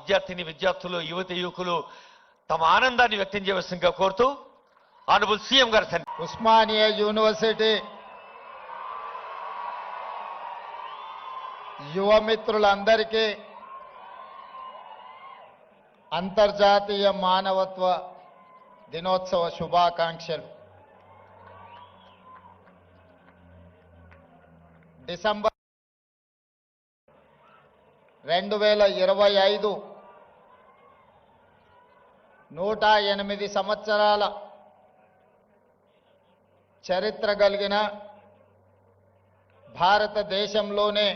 విద్యార్థిని విద్యార్థులు యువతి యువకులు తమ ఆనందాన్ని వ్యక్తం చేయవలసిందిగా కోరుతూ ఆనరబుల్ సీఎం గారు ఉస్మానియా యూనివర్సిటీ యువ మిత్రులందరికీ అంతర్జాతీయ మానవత్వ దినోత్సవ శుభాకాంక్షలు. డిసెంబర్ 2025 108 సంవత్సరాల చరిత్ర కలిగిన భారతదేశంలోనే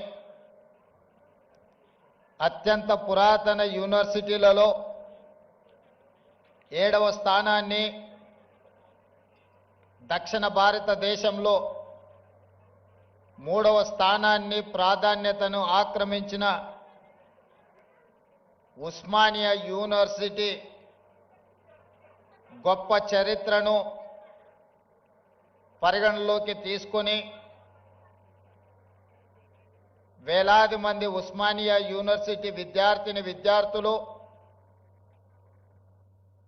అత్యంత పురాతన యూనివర్సిటీలలో 7వ స్థానాన్ని, దక్షిణ భారతదేశంలో 3వ స్థానాన్ని ప్రాధాన్యతను ఆక్రమించిన ఉస్మానియా యూనివర్సిటీ గొప్ప చరిత్రను పరిగణలోకి తీసుకొని వేలాది మంది ఉస్మానియా యూనివర్సిటీ విద్యార్థిని విద్యార్థులు,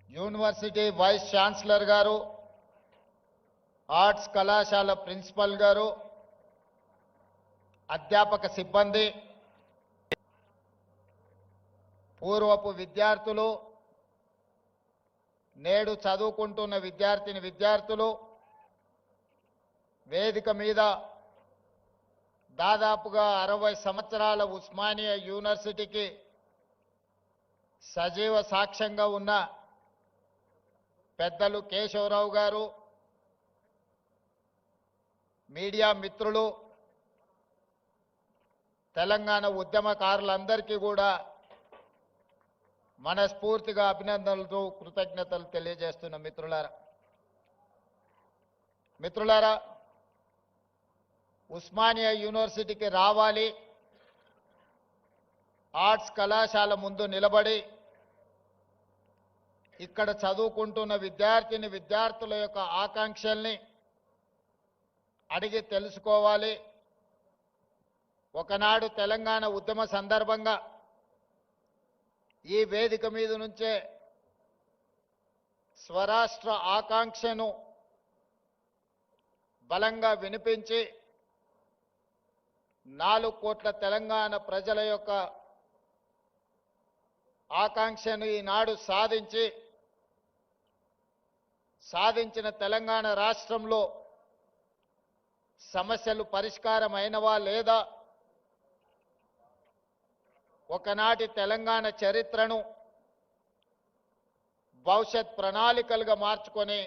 యూనివర్సిటీ వైస్ ఛాన్సలర్ గారు, ఆర్ట్స్ కళాశాల ప్రిన్సిపల్ గారు, అధ్యాపక సిబ్బంది, పూర్వపు విద్యార్థులు, నేడు చదువుకుంటున్న విద్యార్థిని విద్యార్థులు, వేదిక మీద దాదాపుగా 60 సంవత్సరాల ఉస్మానియా యూనివర్సిటీకి సజీవ సాక్ష్యంగా ఉన్న పెద్దలు కేశవరావు గారు, మీడియా మిత్రులు, తెలంగాణ ఉద్యమకారులందరికీ కూడా మనస్ఫూర్తిగా అభినందనలతో కృతజ్ఞతలు తెలియజేస్తున్న మిత్రులారా, ఉస్మానియా యూనివర్సిటీకి రావాలి, ఆర్ట్స్ కళాశాల ముందు నిలబడి ఇక్కడ చదువుకుంటున్న విద్యార్థిని విద్యార్థుల యొక్క ఆకాంక్షల్ని అడిగి తెలుసుకోవాలి. ఒకనాడు తెలంగాణ ఉద్యమ సందర్భంగా ఈ వేదిక మీద నుంచే స్వరాష్ట్ర ఆకాంక్షను బలంగా వినిపించి 4 కోట్ల తెలంగాణ ప్రజల యొక్క ఆకాంక్షను ఈనాడు సాధించిన తెలంగాణ రాష్ట్రంలో సమస్యలు పరిష్కారమైనవా లేదా, ఒకనాటి తెలంగాణ చరిత్రను భవిష్యత్ ప్రణాళికలుగా మార్చుకొని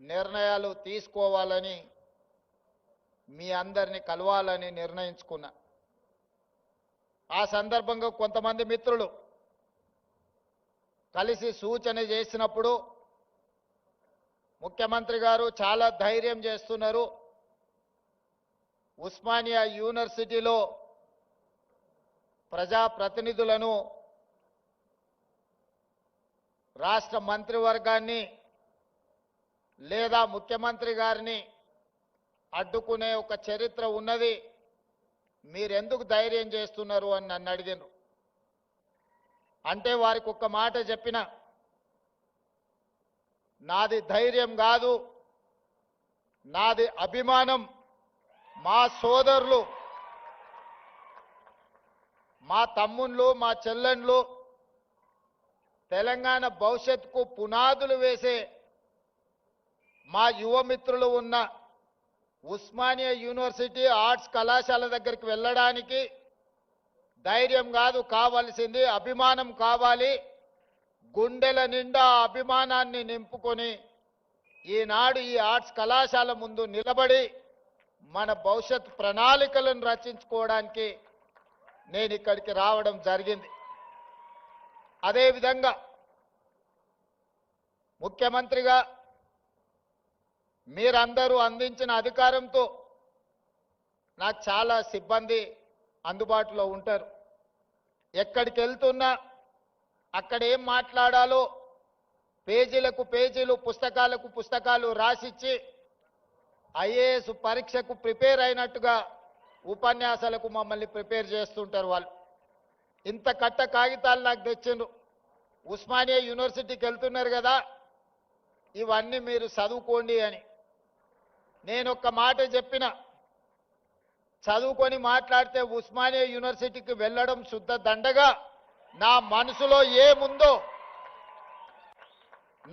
నిర్ణయాలు తీసుకోవాలని మీ అందరినీ కలవాలని నిర్ణయించుకున్నా. ఆ సందర్భంగా కొంతమంది మిత్రులు కలిసి సూచన చేసినప్పుడు ముఖ్యమంత్రి గారు చాలా ధైర్యం చేస్తున్నారు, ఉస్మానియా యూనివర్సిటీలో ప్రజాప్రతినిధులను, రాష్ట్ర మంత్రివర్గాన్ని లేదా ముఖ్యమంత్రి గారిని అడ్డుకునే ఒక చరిత్ర ఉన్నది, మీరెందుకు ధైర్యం చేస్తున్నారు అని నన్ను అడిగారు. అంటే వారికి ఒక్క మాట చెప్పిన, నాది ధైర్యం కాదు, నాది అభిమానం. మా సోదరులు, మా తమ్ముళ్ళు, మా చెల్లెండ్లు తెలంగాణ భవిష్యత్తుకు పునాదులు వేసే మా యువ మిత్రులు ఉన్న ఉస్మానియా యూనివర్సిటీ ఆర్ట్స్ కళాశాల దగ్గరికి వెళ్ళడానికి ధైర్యం కాదు కావాల్సింది, అభిమానం కావాలి. గుండెల నిండా అభిమానాన్ని నింపుకొని ఈనాడు ఈ ఆర్ట్స్ కళాశాల ముందు నిలబడి మన భవిష్యత్ ప్రణాళికలను రచించుకోవడానికి నేను ఇక్కడికి రావడం జరిగింది. అదేవిధంగా ముఖ్యమంత్రిగా మీరందరూ అందించిన అధికారంతో నాకు చాలా సిబ్బంది అందుబాటులో ఉంటారు. ఎక్కడికి వెళ్తున్నా అక్కడ ఏం మాట్లాడాలో పేజీలకు పేజీలు, పుస్తకాలకు పుస్తకాలు రాసిచ్చి ఐఏఎస్ పరీక్షకు ప్రిపేర్ అయినట్టుగా ఉపన్యాసాలకు మమ్మల్ని ప్రిపేర్ చేస్తుంటారు వాళ్ళు. ఇంత కట్ట కాగితాలు నాకు తెచ్చిండ్రు. ఉస్మానియా యూనివర్సిటీకి వెళ్తున్నారు కదా, ఇవన్నీ మీరు చదువుకోండి అని. నేను ఒక్క మాట చెప్పిన, చదువుకొని మాట్లాడితే ఉస్మానియా యూనివర్సిటీకి వెళ్ళడం శుద్ధ దండగా. నా మనసులో ఏముందో,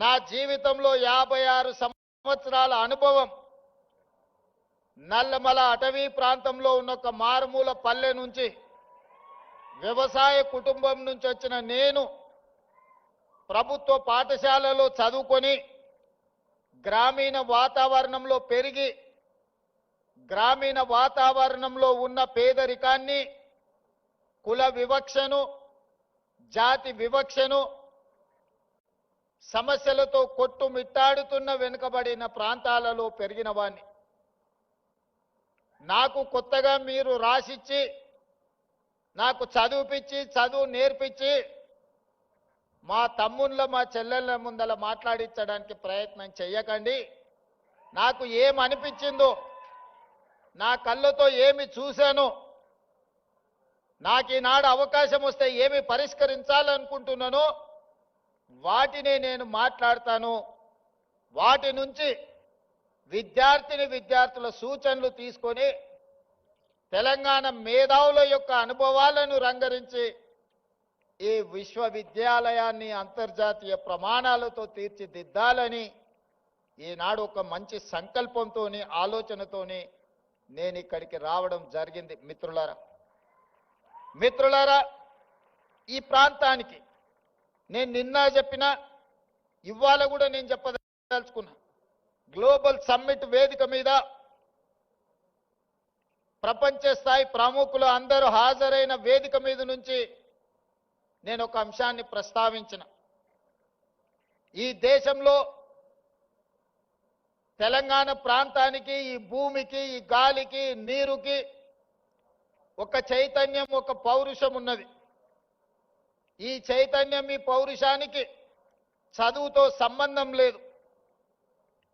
నా జీవితంలో 56 సంవత్సరాల అనుభవం, నల్లమల అటవీ ప్రాంతంలో ఉన్న ఒక మారుమూల పల్లె నుంచి, వ్యవసాయ కుటుంబం నుంచి వచ్చిన నేను ప్రభుత్వ పాఠశాలలో చదువుకొని గ్రామీణ వాతావరణంలో పెరిగి గ్రామీణ వాతావరణంలో ఉన్న పేదరికాన్ని, కుల వివక్షను, జాతి వివక్షను, సమస్యలతో కొట్టుమిట్టాడుతున్న వెనుకబడిన ప్రాంతాలలో పెరిగిన వాణ్ణి. నాకు కొత్తగా మీరు రాసిచ్చి, నాకు చదువుపిచ్చి, చదువు నేర్పించి, మా తమ్ముళ్ళ మా చెల్లెళ్ళ ముందల మాట్లాడించడానికి ప్రయత్నం చెయ్యకండి. నాకు ఏమనిపించిందో, నా కళ్ళతో ఏమి చూశానో, నాకు ఈనాడు అవకాశం వస్తే ఏమి పరిష్కరించాలనుకుంటున్నానో వాటినే నేను మాట్లాడతాను. వాటి నుంచి విద్యార్థుల సూచనలు తీసుకొని తెలంగాణ మేధావుల యొక్క అనుభవాలను రంగరించి ఈ విశ్వవిద్యాలయాన్ని అంతర్జాతీయ ప్రమాణాలతో తీర్చిదిద్దాలని ఈనాడు ఒక మంచి సంకల్పంతోని, ఆలోచనతోని నేను ఇక్కడికి రావడం జరిగింది. మిత్రులారా, ఈ ప్రాంతానికి నేను నిన్న చెప్పిన, ఇవాళ కూడా నేను చెప్పదలుచుకున్నా, గ్లోబల్ సమ్మిట్ వేదిక మీద ప్రపంచ స్థాయి ప్రముఖులు అందరూ హాజరైన వేదిక మీద నుంచి నేను ఒక అంశాన్ని ప్రస్తావించిన. ఈ దేశంలో తెలంగాణ ప్రాంతానికి, ఈ భూమికి, ఈ గాలికి, నీరుకి ఒక చైతన్యం, ఒక పౌరుషం ఉన్నది. ఈ చైతన్యం, ఈ పౌరుషానికి చదువుతో సంబంధం లేదు.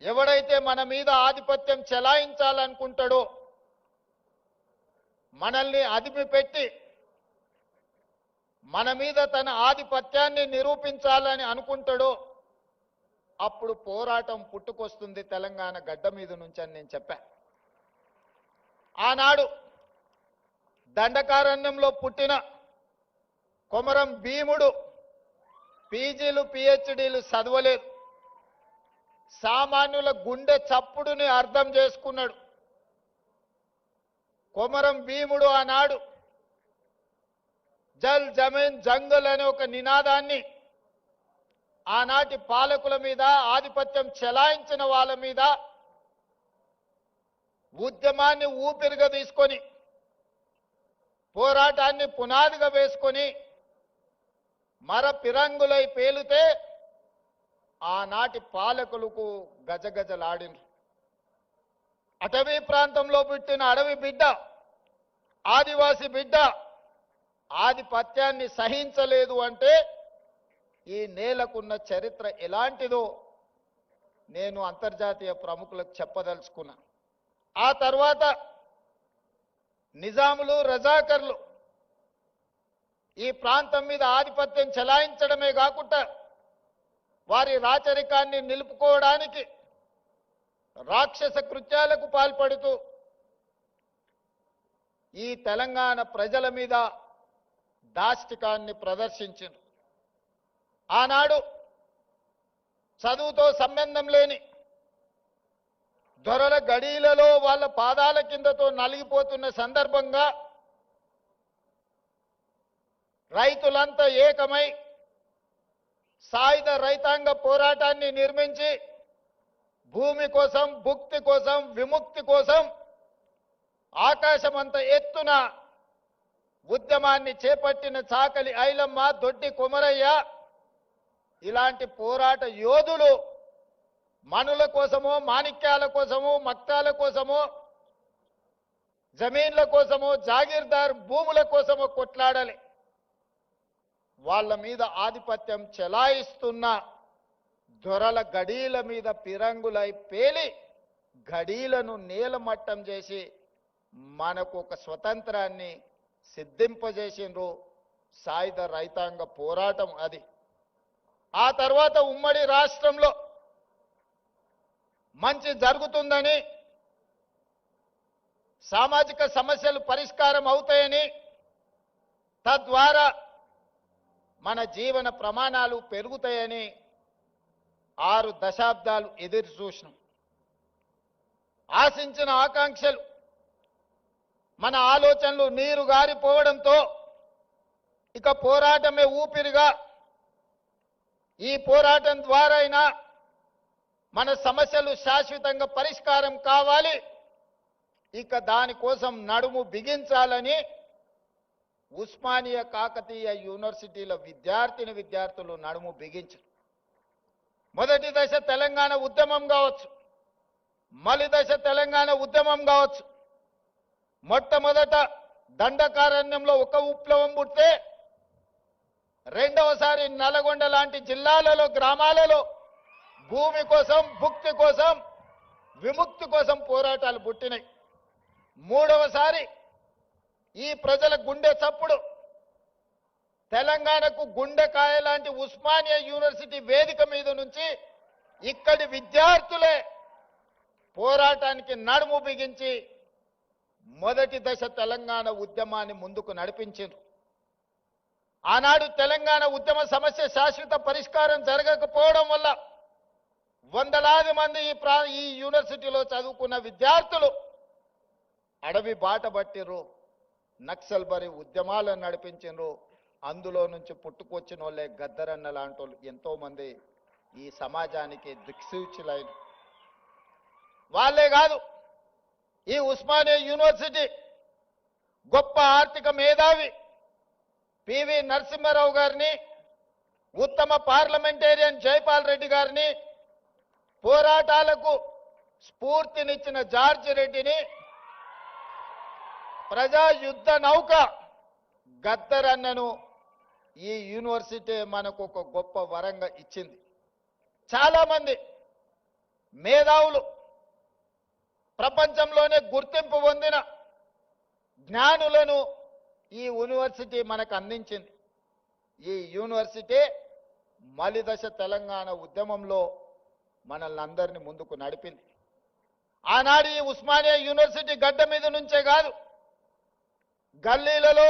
ఎవడైతే మన మీద ఆధిపత్యం చెలాయించాలనుకుంటాడో, మనల్ని అదిమిపెట్టి మన మీద తన ఆధిపత్యాన్ని నిరూపించాలని అనుకుంటాడో, అప్పుడు పోరాటం పుట్టుకొస్తుంది తెలంగాణ గడ్డ మీద నుంచి అని నేను చెప్పా. ఆనాడు దండకారణ్యంలో పుట్టిన కొమరం భీముడు పీజీలు, పిహెచ్డీలు చదవలేదు. సామాన్యుల గుండె చప్పుడుని అర్థం చేసుకున్నాడు. కొమరం భీముడు ఆనాడు జల్ జమీన్ జంగల్ అనే ఒక నినాదాన్ని ఆనాటి పాలకుల మీద, ఆధిపత్యం చెలాయించిన వాళ్ళ మీద ఉద్యమాన్ని ఊపిరిగా తీసుకొని, పోరాటాన్ని పునాదిగా వేసుకొని మర పిరంగులై పేలితే ఆనాటి పాలకులకు గజగజలాడిన అటవీ ప్రాంతంలో పుట్టిన అడవి బిడ్డ, ఆదివాసి బిడ్డ ఆధిపత్యాన్ని సహించలేదు అంటే ఈ నేలకున్న చరిత్ర ఎలాంటిదో నేను అంతర్జాతీయ ప్రముఖులకు చెప్పదలుచుకున్నా. ఆ తర్వాత నిజాములు, రజాకర్లు ఈ ప్రాంతం మీద ఆధిపత్యం చెలాయించడమే కాకుండా వారి రాచరికాన్ని నిలుపుకోవడానికి రాక్షస కృత్యాలకు పాల్పడుతూ ఈ తెలంగాణ ప్రజల మీద దాష్టికాన్ని ప్రదర్శించారు. ఆనాడు చదువుతో సంబంధం లేని దొరల గడీలలో వాళ్ళ పాదాల కిందతో నలిగిపోతున్న సందర్భంగా రైతులంతా ఏకమై సాయుధ రైతాంగ పోరాటాన్ని నిర్మించి భూమి కోసం, భుక్తి కోసం, విముక్తి కోసం ఆకాశమంత ఎత్తున ఉద్యమాన్ని చేపట్టిన చాకలి ఐలమ్మ, దొడ్డి కొమరయ్య ఇలాంటి పోరాట యోధులు మనుల కోసమో, మాణిక్యాల కోసమో, మక్తాల కోసమో, జమీన్ల కోసమో, జాగీర్దార్ భూముల కోసమో కొట్లాడాలి. వాళ్ళ మీద ఆధిపత్యం చెలాయిస్తున్న దొరల గడీల మీద పిరంగులై పేలి గడీలను నేలమట్టం చేసి మనకు ఒక స్వతంత్రాన్ని సిద్ధింపజేసిండ్రు, సాయుధ రైతాంగ పోరాటం అది. ఆ తర్వాత ఉమ్మడి రాష్ట్రంలో మంచి జరుగుతుందని, సామాజిక సమస్యలు పరిష్కారం అవుతాయని, తద్వారా మన జీవన ప్రమాణాలు పెరుగుతాయని 6 దశాబ్దాలు ఎదురు చూసినాం. ఆశించిన ఆకాంక్షలు, మన ఆలోచనలు నీరు గారిపోవడంతో ఇక పోరాటమే ఊపిరిగా, ఈ పోరాటం ద్వారా అయినా మన సమస్యలు శాశ్వతంగా పరిష్కారం కావాలి, ఇక దానికోసం నడుము బిగించాలని ఉస్మానియా కాకతీయ యూనివర్సిటీల విద్యార్థులు నడుము బిగించారు. మొదటి దశ తెలంగాణ ఉద్యమం కావచ్చు, మలి దశ తెలంగాణ ఉద్యమం కావచ్చు. మొట్టమొదట దండకారణ్యంలో ఒక విప్లవం పుడితే, రెండవసారి నల్గొండ లాంటి జిల్లాలలో, గ్రామాలలో భూమి కోసం, భుక్తి కోసం, విముక్తి కోసం పోరాటాలు పుట్టినాయి. మూడవసారి ఈ ప్రజల గుండె చప్పుడు తెలంగాణకు గుండెకాయ లాంటి ఉస్మానియా యూనివర్సిటీ వేదిక మీద నుంచి ఇక్కడి విద్యార్థులే పోరాటానికి నడుము బిగించి మొదటి దశ తెలంగాణ ఉద్యమాన్ని ముందుకు నడిపించారు. ఆనాడు తెలంగాణ ఉద్యమ సమస్య శాశ్వత పరిష్కారం జరగకపోవడం వల్ల వందలాది మంది ఈ యూనివర్సిటీలో చదువుకున్న విద్యార్థులు అడవి బాట పట్టిర్రు, నక్సల్ బరి ఉద్యమాలను నడిపించారు. అందులో నుంచి పుట్టుకొచ్చిన వాళ్ళే గద్దరన్న లాంటి వాళ్ళు ఎంతో మంది ఈ సమాజానికి దిక్సూచులైన వాళ్ళే కాదు. ఈ ఉస్మానియా యూనివర్సిటీ గొప్ప ఆర్థిక మేధావి పివి నరసింహారావు గారిని, ఉత్తమ పార్లమెంటేరియన్ జైపాల్ రెడ్డి గారిని, పోరాటాలకు స్ఫూర్తినిచ్చిన జార్జ్ రెడ్డిని, ప్రజా యుద్ధ నౌక గద్దరన్నను ఈ యూనివర్సిటీ మనకు ఒక గొప్ప వరంగా ఇచ్చింది. చాలా మంది మేధావులు, ప్రపంచంలోనే గుర్తింపు పొందిన జ్ఞానులను ఈ యూనివర్సిటీ మనకు అందించింది. ఈ యూనివర్సిటీ మలిదశ తెలంగాణ ఉద్యమంలో మనల్ని అందరినీ ముందుకు నడిపింది. ఆనాడు ఈ ఉస్మానియా యూనివర్సిటీ గడ్డ మీద నుంచే కాదు, గల్లీలలో,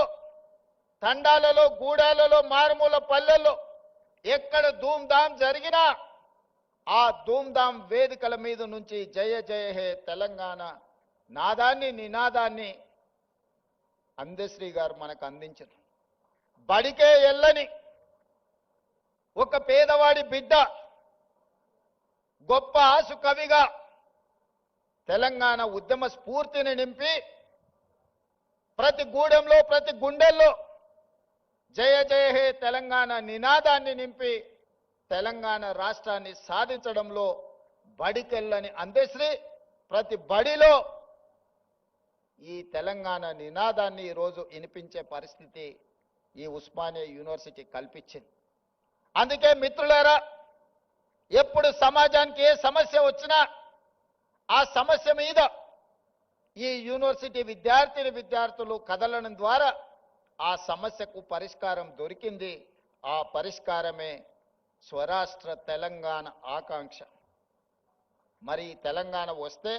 తండాలలో, గూడాలలో, మారుమూల పల్లెల్లో ఎక్కడ ధూమ్ధాం జరిగినా ఆ ధూమ్ధాం వేదికల మీద నుంచి జయ జయ హే తెలంగాణ నాదాన్ని, నినాదాన్ని అందశ్రీ గారు మనకు అందించారు. బడికే ఎల్లని ఒక పేదవాడి బిడ్డ గొప్ప ఆసు కవిగా తెలంగాణ ఉద్యమ స్ఫూర్తిని నింపి ప్రతి గూడెంలో, ప్రతి గుండెల్లో జయ జయ హే తెలంగాణ నినాదాన్ని నింపి తెలంగాణ రాష్ట్రాన్ని సాధించడంలో బడికెళ్ళని అందశ్రీ ప్రతి బడిలో ఈ తెలంగాణ నినాదాన్ని ఈరోజు వినిపించే పరిస్థితి ఈ ఉస్మానియా యూనివర్సిటీ కల్పించింది. అందుకే మిత్రులారా, ఎప్పుడు సమాజానికి ఏ సమస్య వచ్చినా ఆ సమస్య మీద ఈ యూనివర్సిటీ విద్యార్థులు కదలడం ద్వారా ఆ సమస్యకు పరిష్కారం దొరికింది. ఆ పరిష్కారమే స్వరాష్ట్ర తెలంగాణ ఆకాంక్ష. మరి తెలంగాణ వస్తే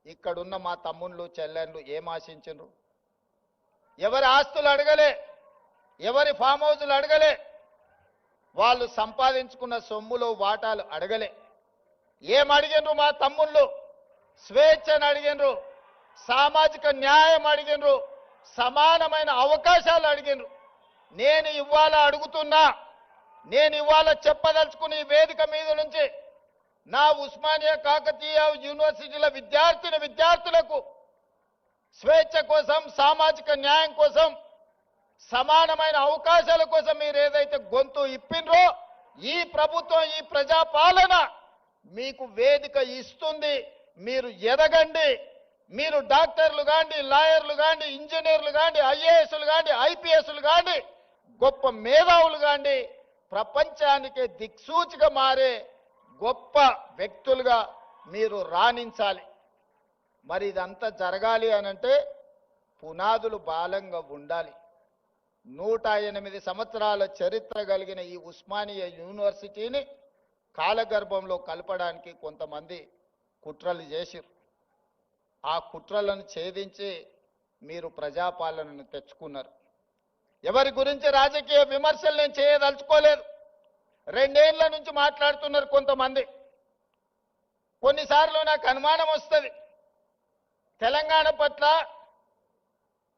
ఇక్కడున్న మా తమ్ముళ్ళు, చెల్లెళ్ళు ఏం ఆశించరు? ఎవరి ఆస్తులు అడగలే, ఎవరి ఫామ్ హౌజులు అడగలే, వాళ్ళు సంపాదించుకున్న సొమ్ములో వాటాలు అడగలే. ఏం అడిగినరు మా తమ్ముళ్ళు? స్వేచ్ఛను అడిగినరు, సామాజిక న్యాయం అడిగినరు, సమానమైన అవకాశాలు అడిగినరు. నేను ఇవాళ అడుగుతున్నా, నేను ఇవాళ చెప్పదలుచుకుని ఈ వేదిక మీద నుంచి నా ఉస్మానియా కాకతీయ యూనివర్సిటీల విద్యార్థులకు స్వేచ్ఛ కోసం, సామాజిక న్యాయం కోసం, సమానమైన అవకాశాల కోసం మీరు ఏదైతే గొంతు ఇప్పినరో ఈ ప్రభుత్వం, ఈ ప్రజాపాలన మీకు వేదిక ఇస్తుంది. మీరు ఎదగండి. మీరు డాక్టర్లు కాండి, లాయర్లు కాండి, ఇంజనీర్లు కాండి, ఐఏఎస్లు కాండి, ఐపీఎస్లు కాండి, గొప్ప మేధావులు కాండి, ప్రపంచానికి దిక్సూచిగా మారే గొప్ప వ్యక్తులుగా మీరు రాణించాలి. మరి ఇదంతా జరగాలి అనంటే పునాదులు బలంగా ఉండాలి. 108 సంవత్సరాల చరిత్ర కలిగిన ఈ ఉస్మానియా యూనివర్సిటీని కాలగర్భంలో కలపడానికి కొంతమంది కుట్రలు చేసిరు. ఆ కుట్రలను ఛేదించి మీరు ప్రజాపాలనను తెచ్చుకున్నారు. ఎవరి గురించి రాజకీయ విమర్శలు నేను చేయదలుచుకోలేదు. 2 ఏళ్ల నుంచి మాట్లాడుతున్నారు కొంతమంది. కొన్నిసార్లు నాకు అనుమానం వస్తుంది, తెలంగాణ పట్ల,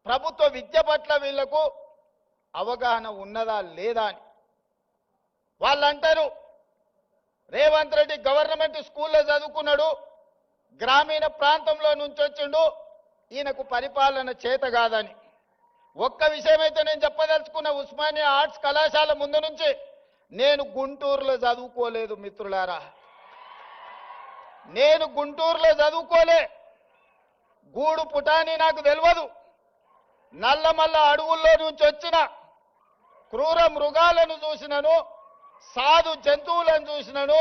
ప్రభుత్వ విద్య పట్ల వీళ్లకు అవగాహన ఉన్నదా లేదా అని. వాళ్ళు అంటారు, రేవంత్ రెడ్డి గవర్నమెంట్ స్కూల్లో చదువుకున్నాడు, గ్రామీణ ప్రాంతంలో నుంచి వచ్చిండు, ఈయనకు పరిపాలన చేత కాదని. ఒక్క విషయమైతే నేను చెప్పదలుచుకున్న, ఉస్మానియా ఆర్ట్స్ కళాశాల ముందు నుంచి నేను గుంటూరులో చదువుకోలేదు మిత్రులారా. నేను గుంటూరులో చదువుకోలే. గూడు పుటాని నాకు తెలియదు. నల్లమల్ల అడవుల్లో నుంచి వచ్చిన క్రూర మృగాలను చూసినను, సాధు జంతువులను చూసినను,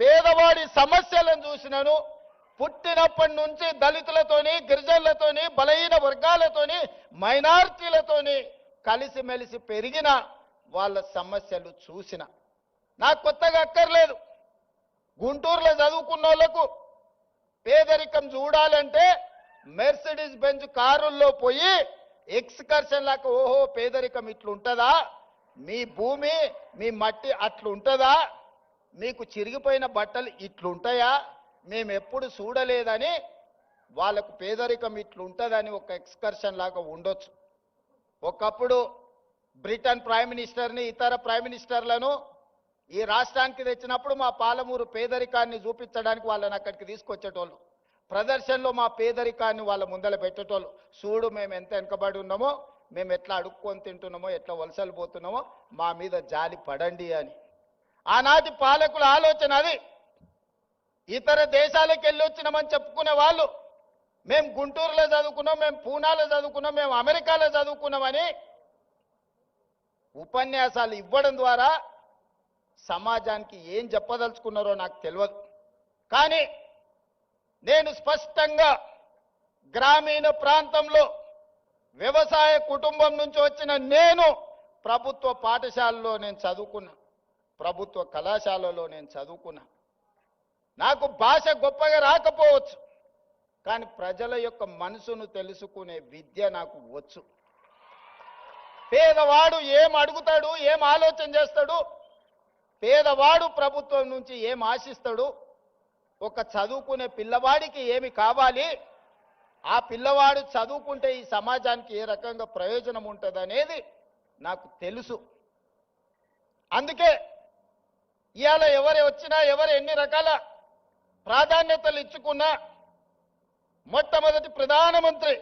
పేదవాడి సమస్యలను చూసినను. పుట్టినప్పటి నుంచి దళితులతోని, గిరిజనులతోని, బలహీన వర్గాలతోని, మైనారిటీలతోని కలిసిమెలిసి పెరిగిన వాళ్ళ సమస్యలు చూసిన. నాకు కొత్తగా అక్కర్లేదు. గుంటూరులో చదువుకున్న వాళ్ళకు పేదరికం చూడాలంటే మెర్సిడీస్ బెంజ్ కారుల్లో పోయి ఎక్స్కర్షన్ లాగా, ఓహో పేదరికం ఇట్లుంటుందా, మీ భూమి మీ మట్టి అట్లుంటుందా, మీకు చిరిగిపోయిన బట్టలు ఇట్లుంటాయా, మేము ఎప్పుడు చూడలేదని వాళ్ళకు పేదరికం ఇట్లుంటుందని ఒక ఎక్స్కర్షన్ లాగా ఉండొచ్చు. ఒకప్పుడు బ్రిటన్ ప్రైమ్ మినిస్టర్ని, ఇతర ప్రైమ్ మినిస్టర్లను ఈ రాష్ట్రానికి తెచ్చినప్పుడు మా పాలమూరు పేదరికాన్ని చూపించడానికి వాళ్ళని అక్కడికి తీసుకొచ్చేటోళ్ళు. ప్రదర్శనలో మా పేదరికాన్ని వాళ్ళ ముందర పెట్టేటోళ్ళు. చూడు మేము ఎంత వెనుకబడి ఉన్నామో, మేము ఎట్లా అడుక్కొని తింటున్నామో, ఎట్లా వలసలు పోతున్నామో, మా మీద జాలి పడండి అని. ఆనాటి పాలకుల ఆలోచన అది. ఇతర దేశాలకు వెళ్ళి వచ్చినామని చెప్పుకునే వాళ్ళు, మేము గుంటూరులో చదువుకున్నాం, మేము పూనాలో చదువుకున్నాం, మేము అమెరికాలో చదువుకున్నామని ఉపన్యాసాలు ఇవ్వడం ద్వారా సమాజానికి ఏం చెప్పదలుచుకున్నారో నాకు తెలియదు. కానీ నేను స్పష్టంగా గ్రామీణ ప్రాంతంలో వ్యవసాయ కుటుంబం నుంచి వచ్చిన నేను ప్రభుత్వ పాఠశాలలో నేను చదువుకున్నా, ప్రభుత్వ కళాశాలలో నేను చదువుకున్నా. నాకు భాష గొప్పగా రాకపోవచ్చు, కానీ ప్రజల యొక్క మనసును తెలుసుకునే విద్య నాకు వచ్చు. పేదవాడు ఏం అడుగుతాడు, ఏం ఆలోచన చేస్తాడు, పేదవాడు ప్రభుత్వం నుంచి ఏం ఆశిస్తాడు, ఒక చదువుకునే పిల్లవాడికి ఏమి కావాలి, ఆ పిల్లవాడు చదువుకుంటే ఈ సమాజానికి ఏ రకంగా ప్రయోజనం ఉంటుంది అనేది నాకు తెలుసు. అందుకే ఇవాళ ఎవరు వచ్చినా, ఎవరు ఎన్ని రకాల ప్రాధాన్యతలు ఇచ్చుకున్నా, మొట్టమొదటి ప్రధానమంత్రి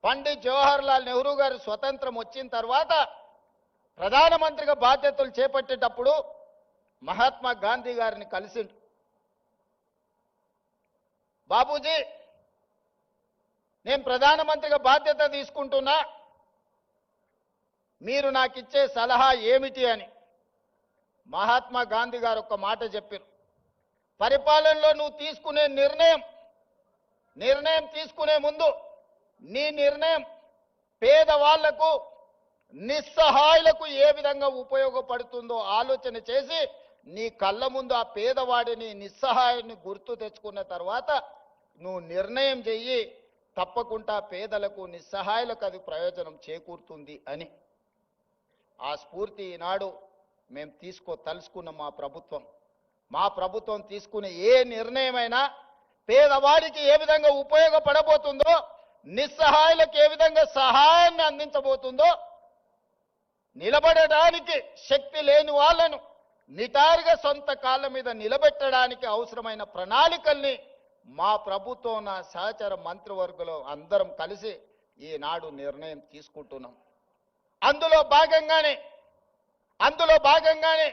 పండిత్ జవహర్ లాల్ నెహ్రూ గారు స్వతంత్రం వచ్చిన తర్వాత ప్రధానమంత్రిగా బాధ్యతలు చేపట్టేటప్పుడు మహాత్మా గాంధీ గారిని కలిసిండు. బాబూజీ, నేను ప్రధానమంత్రిగా బాధ్యత తీసుకుంటున్నా, మీరు నాకు ఇచ్చే సలహా ఏమిటి అని. మహాత్మా గాంధీ గారు ఒక మాట చెప్పారు, పరిపాలనలో నువ్వు తీసుకునే నిర్ణయం తీసుకునే ముందు నీ నిర్ణయం పేదవాళ్లకు, నిస్సహాయులకు ఏ విధంగా ఉపయోగపడుతుందో ఆలోచన చేసి నీ కళ్ళ ముందు ఆ పేదవాడిని, నిస్సహాయుని గుర్తు తెచ్చుకున్న తర్వాత నువ్వు నిర్ణయం చెయ్యి, తప్పకుండా పేదలకు, నిస్సహాయులకు అది ప్రయోజనం చేకూరుతుంది అని. ఆ స్ఫూర్తి ఈనాడు మేము తలుసుకున్న మా ప్రభుత్వం తీసుకునే ఏ నిర్ణయమైనా పేదవాడికి ఏ విధంగా ఉపయోగపడబోతుందో, నిస్సహాయులకు ఏ విధంగా సహాయాన్ని అందించబోతుందో, నిలబడడానికి శక్తి లేని వాళ్ళను నిటారుగా సొంత కాళ్ళ మీద నిలబెట్టడానికి అవసరమైన ప్రణాళికల్ని మా ప్రభుత్వం, నా సహచర మంత్రివర్గంలో అందరం కలిసి ఈనాడు నిర్ణయం తీసుకుంటున్నాం. అందులో భాగంగానే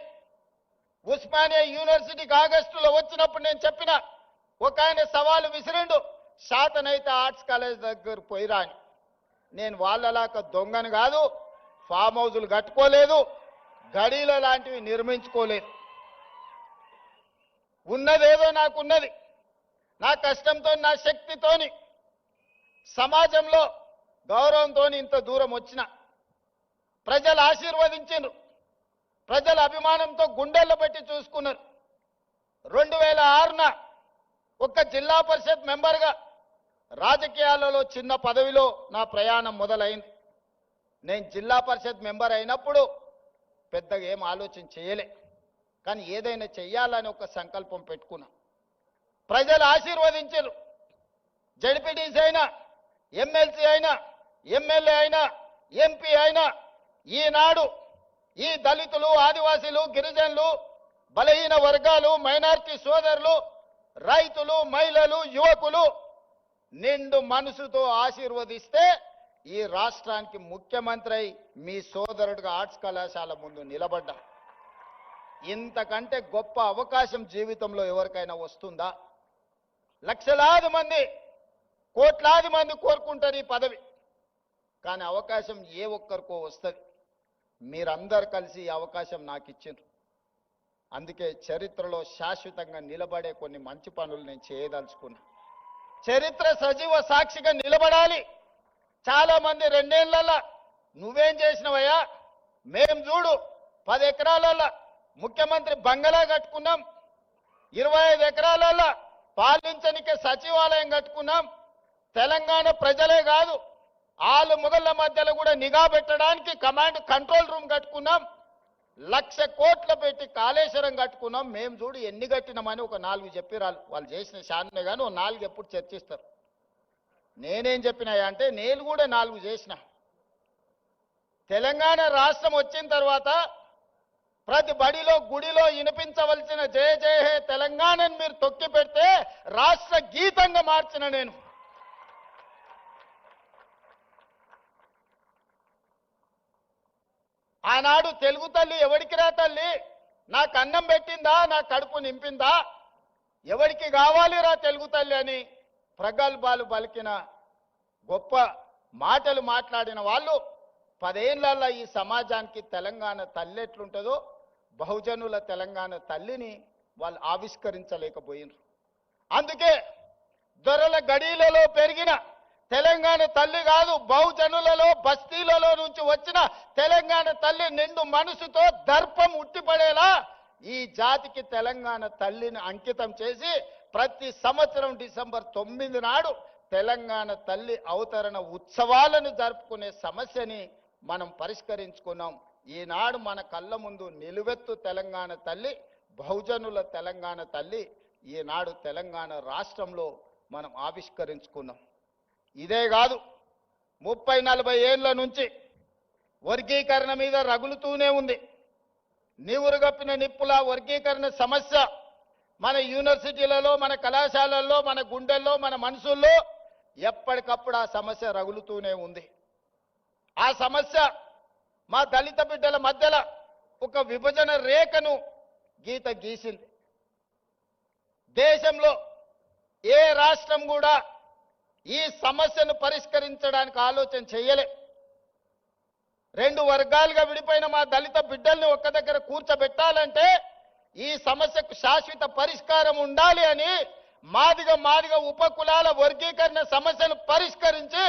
ఉస్మానియా యూనివర్సిటీకి ఆగస్టులో వచ్చినప్పుడు నేను చెప్పిన, ఒక ఆయన సవాలు విసిరిండు, శాతనైతే ఆర్ట్స్ కాలేజ్ దగ్గర పోయిరా అని. నేను వాళ్ళలాగా దొంగను కాదు, ఫామ్ హౌజులు కట్టుకోలేదు, గడీల లాంటివి నిర్మించుకోలేదు. ఉన్నదేదో నాకున్నది, నా కష్టంతో, నా శక్తితోని, సమాజంలో గౌరవంతో ఇంత దూరం వచ్చిన. ప్రజలు ఆశీర్వదించారు. ప్రజల అభిమానంతో గుండెల్లో పెట్టి చూసుకున్నారు. 2006న ఒక జిల్లా పరిషత్ మెంబర్గా రాజకీయాలలో చిన్న పదవిలో నా ప్రయాణం మొదలైంది. నేను జిల్లా పరిషత్ మెంబర్ అయినప్పుడు పెద్దగా ఏం ఆలోచన చేయలే, కానీ ఏదైనా చెయ్యాలని ఒక సంకల్పం పెట్టుకున్నా. ప్రజలు ఆశీర్వదించారు. జడ్పీటీసీ అయినా, ఎమ్మెల్సీ అయినా, ఎమ్మెల్యే అయినా, ఎంపీ అయినా ఈనాడు ఈ దళితులు, ఆదివాసీలు, గిరిజనులు, బలహీన వర్గాలు, మైనారిటీ సోదరులు, రైతులు, మహిళలు, యువకులు నిండు మనసుతో ఆశీర్వదిస్తే ఈ రాష్ట్రానికి ముఖ్యమంత్రి అయి మీ సోదరుడిగా ఆర్ట్స్ కళాశాల ముందు నిలబడ్డా. ఇంతకంటే గొప్ప అవకాశం జీవితంలో ఎవరికైనా వస్తుందా? లక్షలాది మంది, కోట్లాది మంది కోరుకుంటారు ఈ పదవి, కానీ అవకాశం ఏ ఒక్కరికో వస్తుంది. మీరందరు కలిసి ఈ అవకాశం నాకు ఇచ్చిండ్రు. అందుకే చరిత్రలో శాశ్వతంగా నిలబడే కొన్ని మంచి పనులు నేను చేయదలుచుకున్నా. చరిత్ర సజీవ సాక్షిగా నిలబడాలి. చాలా మంది 2 ఏళ్లలో నువ్వేం చేసినవయ్యా, మేం చూడు 10 ఎకరాలలో ముఖ్యమంత్రి బంగళా కట్టుకున్నాం, 25 ఎకరాలలో పాలించనికే సచివాలయం కట్టుకున్నాం. తెలంగాణ ప్రజలే కాదు, ఆలు మొగళ్ళ మధ్యలో కూడా నిఘా పెట్టడానికి కమాండ్ కంట్రోల్ రూమ్ కట్టుకున్నాం. 1,00,000 కోట్లు పెట్టి కాళేశ్వరం కట్టుకున్నాం. మేము చూడు ఎన్ని కట్టినామని ఒక 4 చెప్పిరాలు. వాళ్ళు చేసిన శాన్నే కానీ ఓ 4 ఎప్పుడు చర్చిస్తారు. నేనేం చెప్పినాయా అంటే నేను కూడా 4 చేసిన. తెలంగాణ రాష్ట్రం వచ్చిన తర్వాత ప్రతి బడిలో, గుడిలో వినిపించవలసిన జయ జయ హే తెలంగాణని మీరు తొక్కి పెడితే రాష్ట్ర గీతంగా మార్చిన నేను. ఆనాడు తెలుగు తల్లి ఎవడికి రా తల్లి, నాకు అన్నం పెట్టిందా, నా కడుపు నింపిందా, ఎవరికి కావాలిరా తెలుగు తల్లి అని ప్రగల్భాలు పలికిన గొప్ప మాటలు మాట్లాడిన వాళ్ళు 10 ఏళ్లలో ఈ సమాజానికి తెలంగాణ తల్లి ఎట్లుంటుందో బహుజనుల తెలంగాణ తల్లిని వాళ్ళు ఆవిష్కరించలేకపోయినారు. అందుకే దొరల గడీలలో పెరిగిన తెలంగాణ తల్లి కాదు, బహుజనులలో బస్తీలలో నుంచి వచ్చిన తెలంగాణ తల్లి నిండు మనసుతో దర్పం ఉట్టిపడేలా ఈ జాతికి తెలంగాణ తల్లిని అంకితం చేసి ప్రతి సంవత్సరం డిసెంబర్ 9 నాడు తెలంగాణ తల్లి అవతరణ ఉత్సవాలను జరుపుకునే సమస్యని మనం పరిష్కరించుకున్నాం. ఈనాడు మన కళ్ళ ముందు నిలువెత్తు తెలంగాణ తల్లి, బహుజనుల తెలంగాణ తల్లి ఈనాడు తెలంగాణ రాష్ట్రంలో మనం ఆవిష్కరించుకున్నాం. ఇదే కాదు, 30-40 ఏళ్ల నుంచి వర్గీకరణ మీద రగులుతూనే ఉంది. నివురుగప్పిన నిప్పుల వర్గీకరణ సమస్య మన యూనివర్సిటీలలో, మన కళాశాలల్లో, మన గుండెల్లో, మన మనసుల్లో ఎప్పటికప్పుడు ఆ సమస్య రగులుతూనే ఉంది. ఆ సమస్య మా దళిత బిడ్డల మధ్యలో ఒక విభజన రేఖను గీసింది. దేశంలో ఏ రాష్ట్రం కూడా ఈ సమస్యను పరిష్కరించడానికి ఆలోచన చేయలే. 2 వర్గాలుగా విడిపోయిన మా దళిత బిడ్డల్ని ఒక్క దగ్గర కూర్చోబెట్టాలంటే ఈ సమస్యకు శాశ్వత పరిష్కారం ఉండాలి అని మాదిగ ఉపకులాల వర్గీకరణ సమస్యను పరిష్కరించి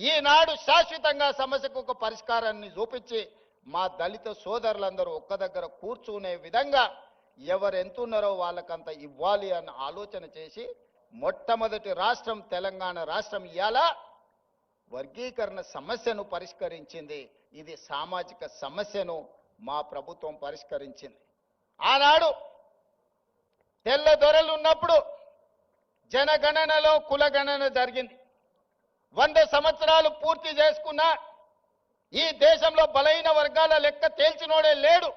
ఈనాడు శాశ్వతంగా సమస్యకు ఒక పరిష్కారాన్ని చూపించి మా దళిత సోదరులందరూ ఒక్క దగ్గర కూర్చునే విధంగా ఎవరు ఎంతున్నారో వాళ్ళకంత ఇవ్వాలి అన్న ఆలోచన చేసి మొట్టమొదటి రాష్ట్రం తెలంగాణ రాష్ట్రం ఇవాళ వర్గీకరణ సమస్యను పరిష్కరించింది. ఇది సామాజిక సమస్యను మా ప్రభుత్వం పరిష్కరించింది. ఆనాడు తెల్ల దొరలు ఉన్నప్పుడు జనగణనలో కులగణన జరిగింది. 100 సంవత్సరాలు పూర్తి చేసుకున్న ఈ దేశంలో బలహీన వర్గాల లెక్క తేల్చినోడే లేడు.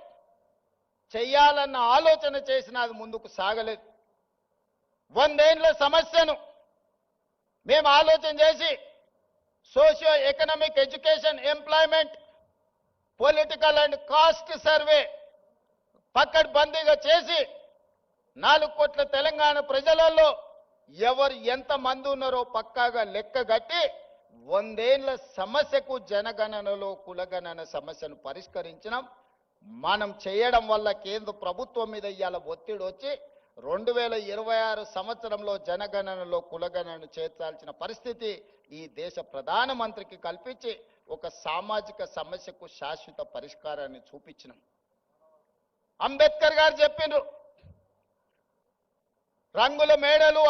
చెయ్యాలన్న ఆలోచన చేసినా అది ముందుకు సాగలేదు. 100 ఏళ్ల సమస్యను మేము ఆలోచన చేసి socio economic, education, employment, political and caste survey పకడ్బందీగా చేసి 4 కోట్ల తెలంగాణ ప్రజలలో ఎవరు ఎంతమంది ఉన్నారో పక్కాగా లెక్క కట్టి 100 ఏళ్ల సమస్యకు జనగణనలో కులగణన సమస్యను పరిష్కరించినాం. మనం చేయడం వల్ల కేంద్ర ప్రభుత్వం మీద ఇవాళ ఒత్తిడి వచ్చి 2026 సంవత్సరంలో జనగణనలో కులగణనను చేర్చాల్సిన పరిస్థితి ఈ దేశ ప్రధానమంత్రికి కల్పించి ఒక సామాజిక సమస్యకు శాశ్వత పరిష్కారాన్ని చూపించినాం. అంబేద్కర్ గారు చెప్పిండ్రు, రంగుల మేడలు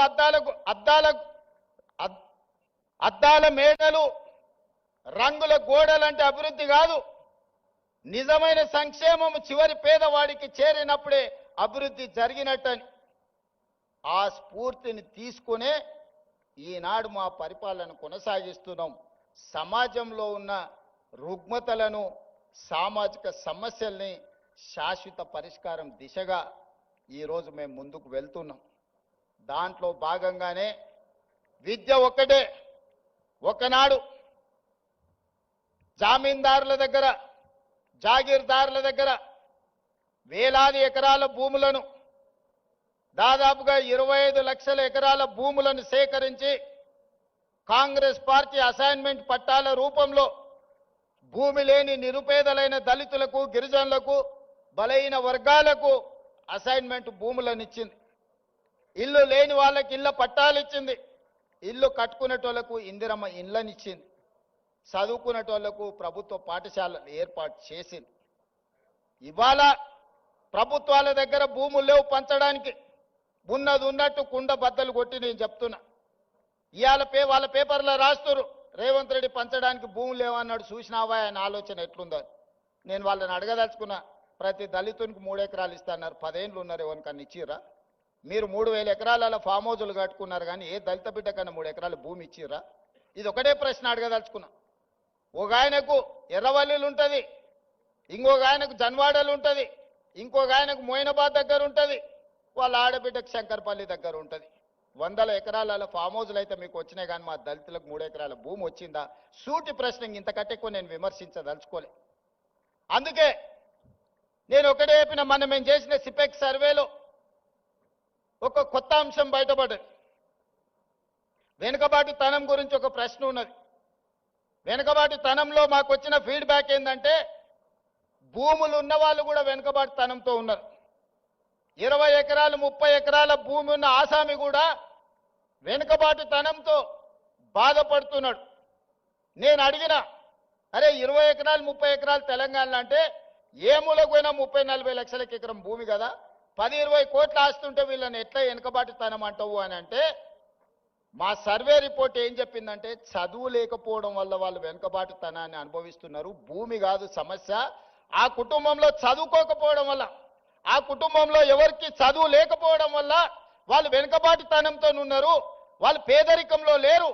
అద్దాల మేడలు రంగుల గోడలంటే అభివృద్ధి కాదు, నిజమైన సంక్షేమం చివరి పేదవాడికి చేరినప్పుడే అభివృద్ధి జరిగినట్టని. ఆ స్ఫూర్తిని తీసుకునే ఈనాడు మా పరిపాలన కొనసాగిస్తున్నాం. సమాజంలో ఉన్న రుగ్మతలను, సామాజిక సమస్యల్ని శాశ్వత పరిష్కారం దిశగా ఈరోజు మేము ముందుకు వెళ్తున్నాం. దాంట్లో భాగంగానే విద్య ఒక్కటే. ఒకనాడు జామీందారుల దగ్గర, జాగీర్దారుల దగ్గర వేలాది ఎకరాల భూములను, దాదాపుగా 25 లక్షల ఎకరాల భూములను సేకరించి కాంగ్రెస్ పార్టీ అసైన్మెంట్ పట్టాల రూపంలో భూమి లేని నిరుపేదలైన దళితులకు, గిరిజనులకు, బలైన వర్గాలకు అసైన్మెంట్ భూములను ఇచ్చింది. ఇల్లు లేని వాళ్ళకి ఇళ్ళ పట్టాలు ఇచ్చింది. ఇల్లు కట్టుకునేటోళ్లకు ఇందిరమ్మ ఇళ్ళని ఇచ్చింది. చదువుకునేటోళ్లకు ప్రభుత్వ పాఠశాలలు ఏర్పాటు చేసింది. ఇవాళ ప్రభుత్వాల దగ్గర భూములు లేవు పంచడానికి. ఉన్నది ఉన్నట్టు కుండ బద్దలు కొట్టి నేను చెప్తున్నా. ఇవాళ వాళ్ళ పేపర్లో రాస్తున్నారు, రేవంత్ రెడ్డి పంచడానికి భూములు లేవన్నాడు, చూసినావా ఆయన ఆలోచన ఎట్లుందో. నేను వాళ్ళని అడగదలుచుకున్నా, ప్రతి దళితునికి 3 ఎకరాలు ఇస్తాన్నారు, 10 ఏళ్ళు ఉన్నారు, ఎవరికన్నా ఇచ్చిర్రా? మీరు 3000 ఎకరాల ఫామ్ హౌజులు కట్టుకున్నారు, కానీ ఏ దళిత బిడ్డ కన్నా 3 ఎకరాల భూమి ఇచ్చిర్రా? ఇది ఒకటే ప్రశ్న అడగదలుచుకున్నా. ఒక ఆయనకు ఎర్రవల్లిలు ఉంటుంది, ఇంకొక ఆయనకు జన్వాడలు ఉంటుంది, ఇంకొక ఆయనకు మోయినాబాద్ దగ్గర ఉంటుంది, వాళ్ళ ఆడబిడ్డకు శంకర్పల్లి దగ్గర ఉంటుంది. 100 ఎకరాల ఫామ్ హౌజులు అయితే మీకు వచ్చినాయి, కానీ మా దళితులకు 3 ఎకరాల భూమి వచ్చిందా? సూటి ప్రశ్న. ఇంతకంటే ఎక్కువ నేను విమర్శించదలుచుకోలే. అందుకే నేను ఒకటే చెప్పిన, మనం మేము చేసిన సిపెక్ సర్వేలో ఒక కొత్త అంశం బయటపడ్డది. వెనుకబాటుతనం గురించి ఒక ప్రశ్న ఉన్నది. వెనుకబాటుతనంలో మాకు వచ్చిన ఫీడ్బ్యాక్ ఏంటంటే, భూములు ఉన్న వాళ్ళు కూడా వెనుకబాటుతనంతో ఉన్నారు. 20 ఎకరాలు 30 ఎకరాల భూమి ఉన్న ఆసామి కూడా వెనుకబాటుతనంతో బాధపడుతున్నాడు. నేను అడిగిన, అరే 20 ఎకరాలు 30 ఎకరాలు తెలంగాణలో అంటే ఏ మూలకు పోయినా 30-40 లక్షలకి ఎకరం భూమి కదా, 10-20 కోట్ల ఆస్తుంటే వీళ్ళని ఎట్లా వెనుకబాటుతనం అంటావు అని అంటే, మా సర్వే రిపోర్ట్ ఏం చెప్పిందంటే, చదువు లేకపోవడం వల్ల వాళ్ళు వెనుకబాటుతనాన్ని అనుభవిస్తున్నారు. భూమి కాదు సమస్య, ఆ కుటుంబంలో చదువుకోకపోవడం వల్ల, ఆ కుటుంబంలో ఎవరికి చదువు లేకపోవడం వల్ల వాళ్ళు వెనుకబాటుతనంతో ఉన్నారు. వాళ్ళు పేదరికంలో లేరు,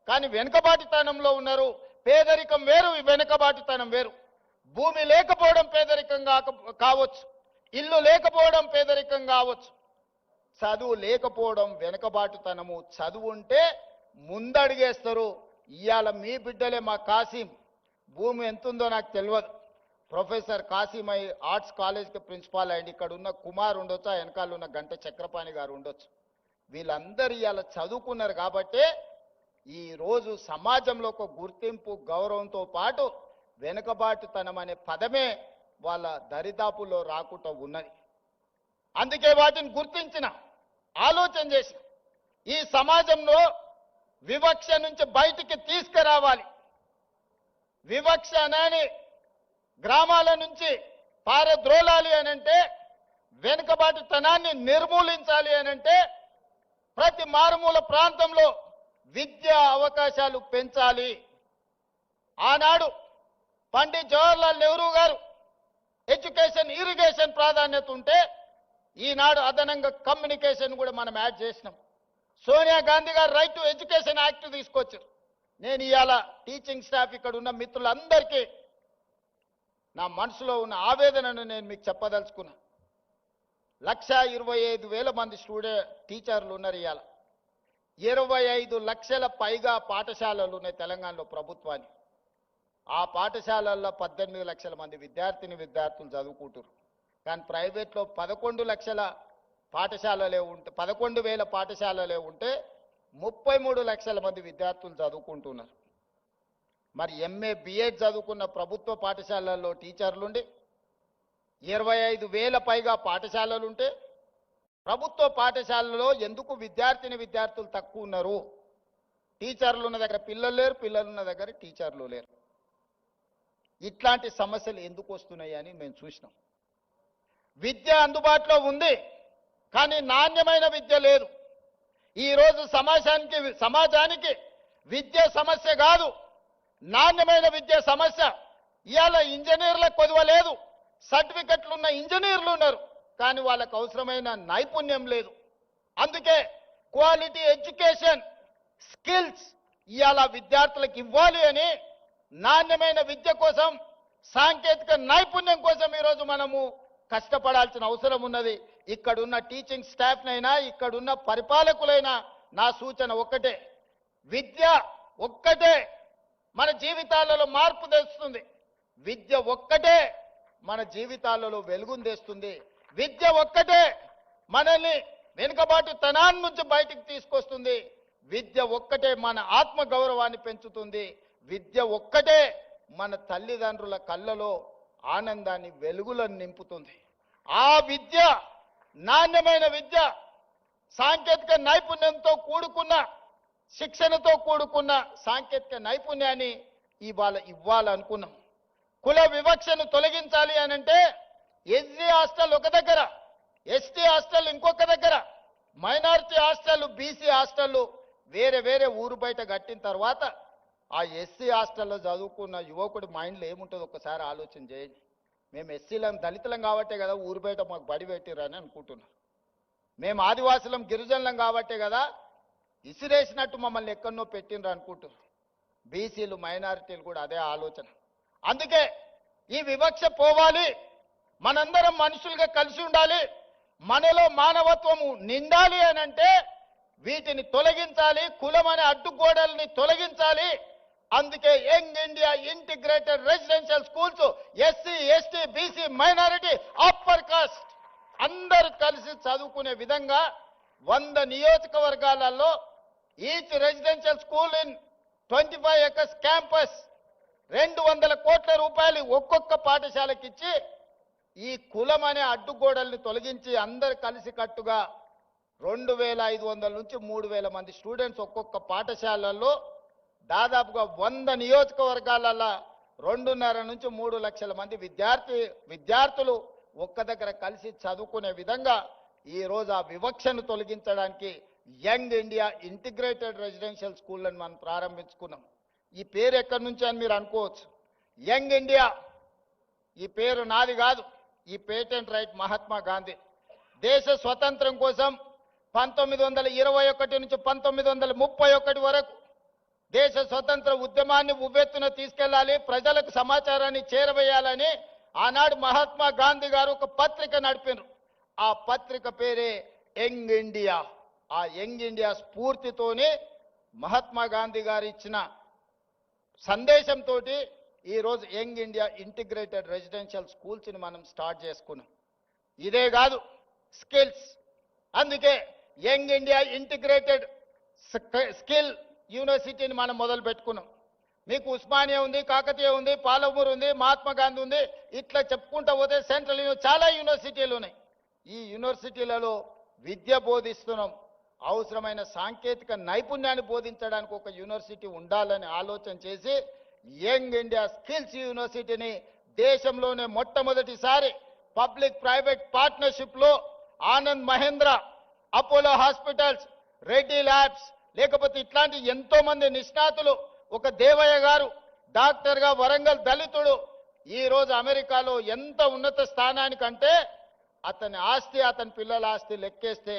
కానీ వెనుకబాటుతనంలో ఉన్నారు. పేదరికం వేరు, వెనుకబాటుతనం వేరు. భూమి లేకపోవడం పేదరికం కావచ్చు, ఇల్లు లేకపోవడం పేదరికం కావచ్చు, చదువు లేకపోవడం వెనుకబాటుతనము. చదువు ఉంటే ముందడిగేస్తారు. ఇవాళ మీ బిడ్డలే, మా కాసిం భూమి ఎంతుందో నాకు తెలియదు, ప్రొఫెసర్ కాసిం ఆర్ట్స్ కాలేజ్కి ప్రిన్సిపాల్ అయ్యింది. ఇక్కడ ఉన్న కుమార్ ఉండొచ్చు, ఆ వెనకాల ఉన్న గంట చక్రపాణి గారు ఉండొచ్చు. వీళ్ళందరూ ఇవాళ చదువుకున్నారు కాబట్టే ఈరోజు సమాజంలో ఒక గుర్తింపు, గౌరవంతో పాటు వెనుకబాటుతనం అనే పదమే వాళ్ళ దరిదాపుల్లో రాకుండా ఉన్నది. అందుకే వాటిని గుర్తించిన, ఆలోచన చేసిన, ఈ సమాజంలో వివక్ష నుంచి బయటికి తీసుకురావాలి. వివక్ష అనేది గ్రామాల నుంచి పారద్రోలాలి అనంటే, వెనుకబాటుతనాన్ని నిర్మూలించాలి అనంటే, ప్రతి మారుమూల ప్రాంతంలో విద్యా అవకాశాలు పెంచాలి. ఆనాడు పండిత్ జవహర్లాల్ నెహ్రూ గారు ఎడ్యుకేషన్, ఇరిగేషన్ ప్రాధాన్యత ఉంటే, ఈనాడు అదనంగా కమ్యూనికేషన్ కూడా మనం యాడ్ చేసినాం. సోనియా గాంధీ గారు రైట్ టు ఎడ్యుకేషన్ యాక్ట్ తీసుకొచ్చారు. నేను ఇవాళ టీచింగ్ స్టాఫ్ ఇక్కడ ఉన్న మిత్రులందరికీ నా మనసులో ఉన్న ఆవేదనను నేను మీకు చెప్పదలుచుకున్నా. 1,25,000 మంది టీచర్లు ఉన్నారు. ఇవాళ 25 లక్షల పైగా పాఠశాలలు ఉన్నాయి తెలంగాణలో ప్రభుత్వానికి. ఆ పాఠశాలల్లో 18 లక్షల మంది విద్యార్థులు చదువుకుంటారు. కానీ ప్రైవేట్లో 11 లక్షల పాఠశాలలే ఉంటే, 11,000 పాఠశాలలే ఉంటే 33 లక్షల మంది విద్యార్థులు చదువుకుంటున్నారు. మరి ఎంఏ బిఎడ్ చదువుకున్న ప్రభుత్వ పాఠశాలల్లో టీచర్లుండి 25,000 పైగా పాఠశాలలుంటే ప్రభుత్వ పాఠశాలలో ఎందుకు విద్యార్థులు తక్కువ ఉన్నారు? టీచర్లు ఉన్న దగ్గర పిల్లలు లేరు, పిల్లలు ఉన్న దగ్గర టీచర్లు లేరు. ఇట్లాంటి సమస్యలు ఎందుకు వస్తున్నాయి అని మేము చూసినాం. విద్య అందుబాటులో ఉంది, కానీ నాణ్యమైన విద్య లేదు. ఈరోజు సమాజానికి విద్య సమస్య కాదు, నాణ్యమైన విద్య సమస్య. ఇవాళ ఇంజనీర్లకు కొదవలేదు, సర్టిఫికెట్లు ఉన్న ఇంజనీర్లు ఉన్నారు, కానీ వాళ్ళకు అవసరమైన నైపుణ్యం లేదు. అందుకే క్వాలిటీ ఎడ్యుకేషన్ స్కిల్స్ ఇవాళ విద్యార్థులకు ఇవ్వాలి అని నాణ్యమైన విద్య కోసం, సాంకేతిక నైపుణ్యం కోసం ఈరోజు మనము కష్టపడాల్సిన అవసరం ఉన్నది. ఇక్కడున్న టీచింగ్ స్టాఫ్నైనా, ఇక్కడున్న పరిపాలకులైనా నా సూచన ఒక్కటే, విద్య ఒక్కటే మన జీవితాలలో మార్పు తెస్తుంది. విద్య ఒక్కటే మన జీవితాలలో వెలుగును తెస్తుంది. విద్య ఒక్కటే మనల్ని వెనుకబాటు తనాన్ని నుంచి బయటికి తీసుకొస్తుంది. విద్య ఒక్కటే మన ఆత్మ గౌరవాన్ని పెంచుతుంది. విద్య ఒక్కటే మన తల్లిదండ్రుల కళ్ళలో ఆనందాన్ని, వెలుగులను నింపుతుంది. ఆ విద్య, నాణ్యమైన విద్య, సాంకేతిక నైపుణ్యంతో కూడుకున్న, శిక్షణతో కూడుకున్న సాంకేతిక నైపుణ్యాన్ని ఇవ్వాలనుకున్నాం. కుల వివక్షను తొలగించాలి అనంటే ఎస్సీ హాస్టల్ ఒక దగ్గర, ఎస్టీ హాస్టల్ ఇంకొక దగ్గర, మైనారిటీ హాస్టల్, బీసీ హాస్టల్ వేరే వేరే ఊరు బయట కట్టిన తర్వాత ఆ ఎస్సీ హాస్టల్లో చదువుకున్న యువకుడి మైండ్లో ఏముంటుందో ఒక్కసారి ఆలోచన చేయండి. మేము ఎస్సీలం, దళితులం కాబట్టే కదా ఊరు బయట మాకు బడి పెట్టిరని అనుకుంటున్నాం. మేము ఆదివాసులం, గిరిజనులం కాబట్టే కదా ఇసిరేసినట్టు మమ్మల్ని ఎక్కడనో పెట్టినరు అనుకుంటున్నాం. బీసీలు, మైనారిటీలు కూడా అదే ఆలోచన. అందుకే ఈ వివక్ష పోవాలి, మనందరం మనుషులుగా కలిసి ఉండాలి, మనలో మానవత్వము నిండాలి అనంటే వీటిని తొలగించాలి, కులం అనే అడ్డుగోడల్ని తొలగించాలి. అందుకే young India integrated residential schools SC, ST, BC, minority, upper caste అందరూ కలిసి చదువుకునే విధంగా 100 నియోజకవర్గాలలో each residential school in 25 acres campus 200 కోట్ల రూపాయలు ఒక్కొక్క పాఠశాలకి ఇచ్చి ఈ కులం అనే అడ్డుగోడల్ని తొలగించి అందరు కలిసి కట్టుగా 2500 నుంచి 3000 మంది స్టూడెంట్స్ ఒక్కొక్క పాఠశాలల్లో దాదాపుగా 100 నియోజకవర్గాలలో 2.5 నుంచి 3 లక్షల మంది విద్యార్థులు ఒక్క దగ్గర కలిసి చదువుకునే విధంగా ఈ రోజు ఆ వివక్షను తొలగించడానికి యంగ్ ఇండియా ఇంటిగ్రేటెడ్ రెసిడెన్షియల్ స్కూళ్ళను మనం ప్రారంభించుకున్నాం. ఈ పేరు ఎక్కడి నుంచి అని మీరు అనుకోవచ్చు. యంగ్ ఇండియా ఈ పేరు నాది కాదు, ఈ పేటెంట్ రైట్ మహాత్మా గాంధీ. దేశ స్వతంత్రం కోసం 1921 నుంచి 1931 వరకు దేశ స్వతంత్ర ఉద్యమాన్ని ఉవ్వెత్తున తీసుకెళ్లాలి, ప్రజలకు సమాచారాన్ని చేరవేయాలని ఆనాడు మహాత్మా గాంధీ గారు ఒక పత్రిక నడిపారు. ఆ పత్రిక పేరే యంగ్ ఇండియా. ఆ యంగ్ ఇండియా స్ఫూర్తితోనే మహాత్మా గాంధీ గారు ఇచ్చిన సందేశంతో ఈరోజు యంగ్ ఇండియా ఇంటిగ్రేటెడ్ రెసిడెన్షియల్ స్కూల్స్ని మనం స్టార్ట్ చేసుకున్నాం. ఇదే కాదు, స్కిల్స్. అందుకే యంగ్ ఇండియా ఇంటిగ్రేటెడ్ స్కిల్ యూనివర్సిటీని మనం మొదలు పెట్టుకున్నాం. మీకు ఉస్మానియా ఉంది, కాకతీయ ఉంది, పాలమూరు ఉంది, మహాత్మా గాంధీ ఉంది, ఇట్లా చెప్పుకుంటూ పోతే సెంట్రల్ చాలా యూనివర్సిటీలు ఉన్నాయి. ఈ యూనివర్సిటీలలో విద్య బోధిస్తున్నాం. అవసరమైన సాంకేతిక నైపుణ్యాన్ని బోధించడానికి ఒక యూనివర్సిటీ ఉండాలని ఆలోచన చేసి యంగ్ ఇండియా స్కిల్స్ యూనివర్సిటీని దేశంలోనే మొట్టమొదటిసారి పబ్లిక్ ప్రైవేట్ పార్ట్నర్షిప్లో Anand Mahindra, Apollo hospitals, Reddy labs, లేకపోతే ఇట్లాంటి ఎంతో మంది నిష్ణాతులు, ఒక దేవయ్య గారు డాక్టర్గా వరంగల్ దళితుడు ఈ రోజు అమెరికాలో ఎంత ఉన్నత స్థానానికంటే అతని ఆస్తి, అతని పిల్లల ఆస్తి లెక్కేస్తే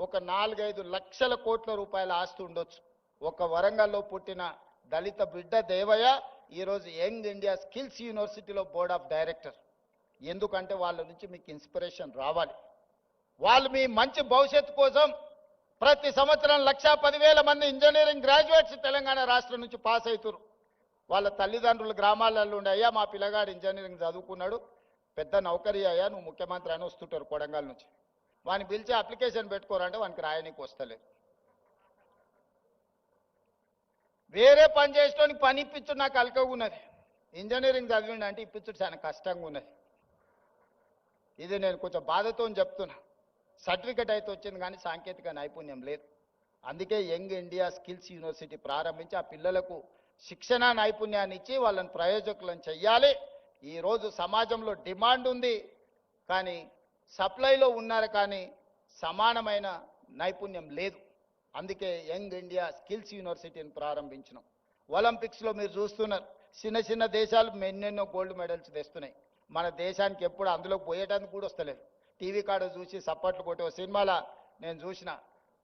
ఒక 4-5 లక్షల కోట్ల రూపాయల ఆస్తి ఉండొచ్చు. ఒక వరంగల్లో పుట్టిన దళిత బిడ్డ దేవయ్య ఈరోజు యంగ్ ఇండియా స్కిల్స్ యూనివర్సిటీలో బోర్డ్ ఆఫ్ డైరెక్టర్. ఎందుకంటే వాళ్ళ నుంచి మీకు ఇన్స్పిరేషన్ రావాలి. వాళ్ళు మీ మంచి భవిష్యత్తు కోసం ప్రతి సంవత్సరం 1,10,000 మంది ఇంజనీరింగ్ గ్రాడ్యుయేట్స్ తెలంగాణ రాష్ట్రం నుంచి పాస్ అవుతారు. వాళ్ళ తల్లిదండ్రులు గ్రామాలలో ఉండే, అయ్యా మా పిల్లగాడు ఇంజనీరింగ్ చదువుకున్నాడు, పెద్ద నౌకరీ అయ్యా, నువ్వు ముఖ్యమంత్రి అని వస్తుంటారు కొడంగల్ నుంచి. వాడిని పిలిచి అప్లికేషన్ పెట్టుకోరంటే వానికి రాయనికి వస్తలేదు. వేరే పని చేసేటోనికి పని ఇప్పించుడు నాకు అలకగా ఉన్నది. ఇంజనీరింగ్ చదివిండి అంటే ఇప్పించుడు చాలా కష్టంగా ఉన్నది. ఇది నేను కొంచెం బాధతో చెప్తున్నా. సర్టిఫికెట్ అయితే వచ్చింది కానీ సాంకేతిక నైపుణ్యం లేదు. అందుకే యంగ్ ఇండియా స్కిల్స్ యూనివర్సిటీ ప్రారంభించి ఆ పిల్లలకు శిక్షణ నైపుణ్యాన్ని ఇచ్చి వాళ్ళని ప్రయోజకులను చెయ్యాలి. ఈరోజు సమాజంలో డిమాండ్ ఉంది కానీ సప్లైలో ఉన్నారు కానీ సమానమైన నైపుణ్యం లేదు. అందుకే యంగ్ ఇండియా స్కిల్స్ యూనివర్సిటీని ప్రారంభించినాం. ఒలింపిక్స్లో మీరు చూస్తున్నారు, చిన్న చిన్న దేశాలు ఎన్నెన్నో గోల్డ్ మెడల్స్ తెస్తున్నాయి. మన దేశానికి ఎప్పుడు అందులోకి పోయేటానికి కూడా వస్తలేదు. టీవీ కాడ చూసి సప్పట్లు కొట్టే ఓ సినిమాలో నేను చూసిన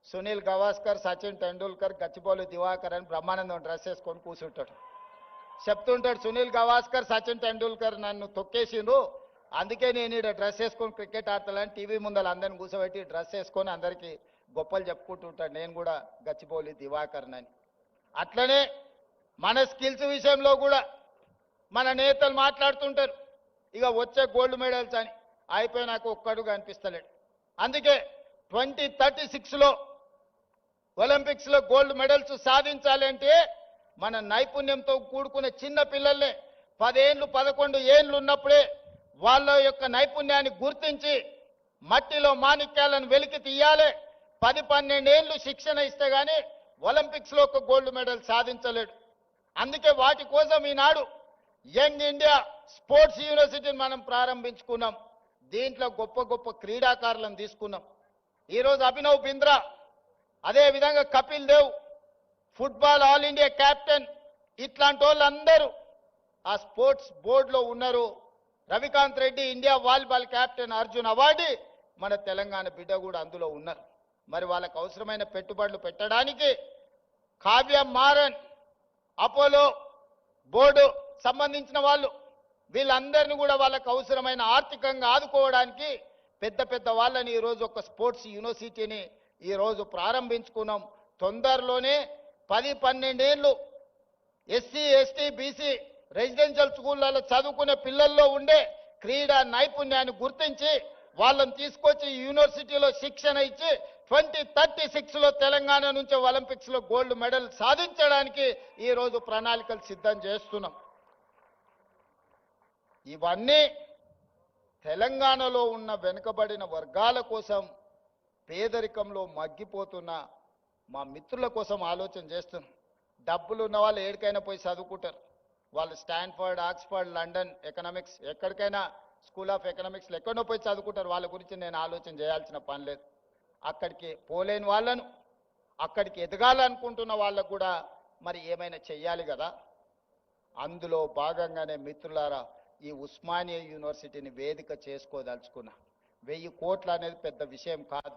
సునీల్ గవాస్కర్, సచిన్ టెండూల్కర్, గచ్చిబౌలి దివాకర్ అని బ్రహ్మానందం డ్రెస్ వేసుకొని కూర్చుంటాడు. చెప్తుంటాడు సునీల్ గవాస్కర్, సచిన్ టెండూల్కర్ నన్ను తొక్కేసిండ్రు, అందుకే నేను ఇక్కడ డ్రెస్ వేసుకొని క్రికెట్ ఆడతానని టీవీ ముందర అందరిని కూర్చోబెట్టి డ్రెస్ వేసుకొని అందరికీ గొప్పలు చెప్పుకుంటుంటాడు. నేను కూడా గచ్చిబౌలి దివాకర్ అని. అట్లనే మన స్కిల్స్ విషయంలో కూడా మన నేతలు మాట్లాడుతుంటారు ఇక వచ్చే గోల్డ్ మెడల్స్ అని, అయిపోయినాక ఒక్కడు కనిపిస్తలేడు. అందుకే 2036లో ఒలింపిక్స్లో గోల్డ్ మెడల్స్ సాధించాలి అంటే మన నైపుణ్యంతో కూడుకునే చిన్న పిల్లల్ని 10 ఏళ్ళు 11 ఏళ్ళు ఉన్నప్పుడే వాళ్ళ యొక్క నైపుణ్యాన్ని గుర్తించి మట్టిలో మాణిక్యాలను వెలికి తీయాలి. 10-12 ఏళ్ళు శిక్షణ ఇస్తే గానీ ఒలింపిక్స్లో ఒక గోల్డ్ మెడల్ సాధించలేడు. అందుకే వాటి కోసం ఈనాడు యంగ్ ఇండియా స్పోర్ట్స్ యూనివర్సిటీని మనం ప్రారంభించుకున్నాం. దీంట్లో గొప్ప గొప్ప క్రీడాకారులను తీసుకున్నాం. ఈరోజు అభినవ్ బింద్రా, అదేవిధంగా Kapil Dev football all India captain, ఇట్లాంటి వాళ్ళందరూ ఆ స్పోర్ట్స్ బోర్డులో ఉన్నారు. Ravikanth Reddy India volleyball captain, Arjun award మన తెలంగాణ బిడ్డ కూడా అందులో ఉన్నారు. మరి వాళ్ళకు అవసరమైన పెట్టుబడులు పెట్టడానికి కావ్య మారన్, అపోలో బోర్డు సంబంధించిన వాళ్ళు వీళ్ళందరినీ కూడా వాళ్ళకు అవసరమైన ఆర్థికంగా ఆదుకోవడానికి పెద్ద పెద్ద వాళ్ళని ఈరోజు ఒక స్పోర్ట్స్ యూనివర్సిటీని ఈరోజు ప్రారంభించుకున్నాం. తొందరలోనే 10-12 ఏళ్ళు ఎస్సీ ఎస్టీ బీసీ రెసిడెన్షియల్ స్కూళ్ళలో చదువుకునే పిల్లల్లో ఉండే క్రీడా నైపుణ్యాన్ని గుర్తించి వాళ్ళని తీసుకొచ్చి యూనివర్సిటీలో శిక్షణ ఇచ్చి 2036లో తెలంగాణ నుంచి ఒలింపిక్స్లో గోల్డ్ మెడల్ సాధించడానికి ఈరోజు ప్రణాళికలు సిద్ధం చేస్తున్నాం. ఇవన్నీ తెలంగాణలో ఉన్న వెనుకబడిన వర్గాల కోసం, పేదరికంలో మగ్గిపోతున్న మా మిత్రుల కోసం ఆలోచన చేస్తున్నాం. డబ్బులు ఉన్న వాళ్ళు ఎక్కడికైనా పోయి చదువుకుంటారు. వాళ్ళు స్టాన్ఫర్డ్, ఆక్స్ఫర్డ్, లండన్ ఎకనామిక్స్, ఎక్కడికైనా స్కూల్ ఆఫ్ ఎకనామిక్స్లో ఎక్కడో పోయి చదువుకుంటారు. వాళ్ళ గురించి నేను ఆలోచన చేయాల్సిన పని లేదు. అక్కడికి పోలేని వాళ్ళను, అక్కడికి ఎదగాలనుకుంటున్న వాళ్ళకు కూడా మరి ఏమైనా చెయ్యాలి కదా. అందులో భాగంగానే మిత్రులారా ఈ ఉస్మానియా యూనివర్సిటీని వేదిక చేసుకోదలుచుకున్నా. 1000 కోట్లు అనేది పెద్ద విషయం కాదు.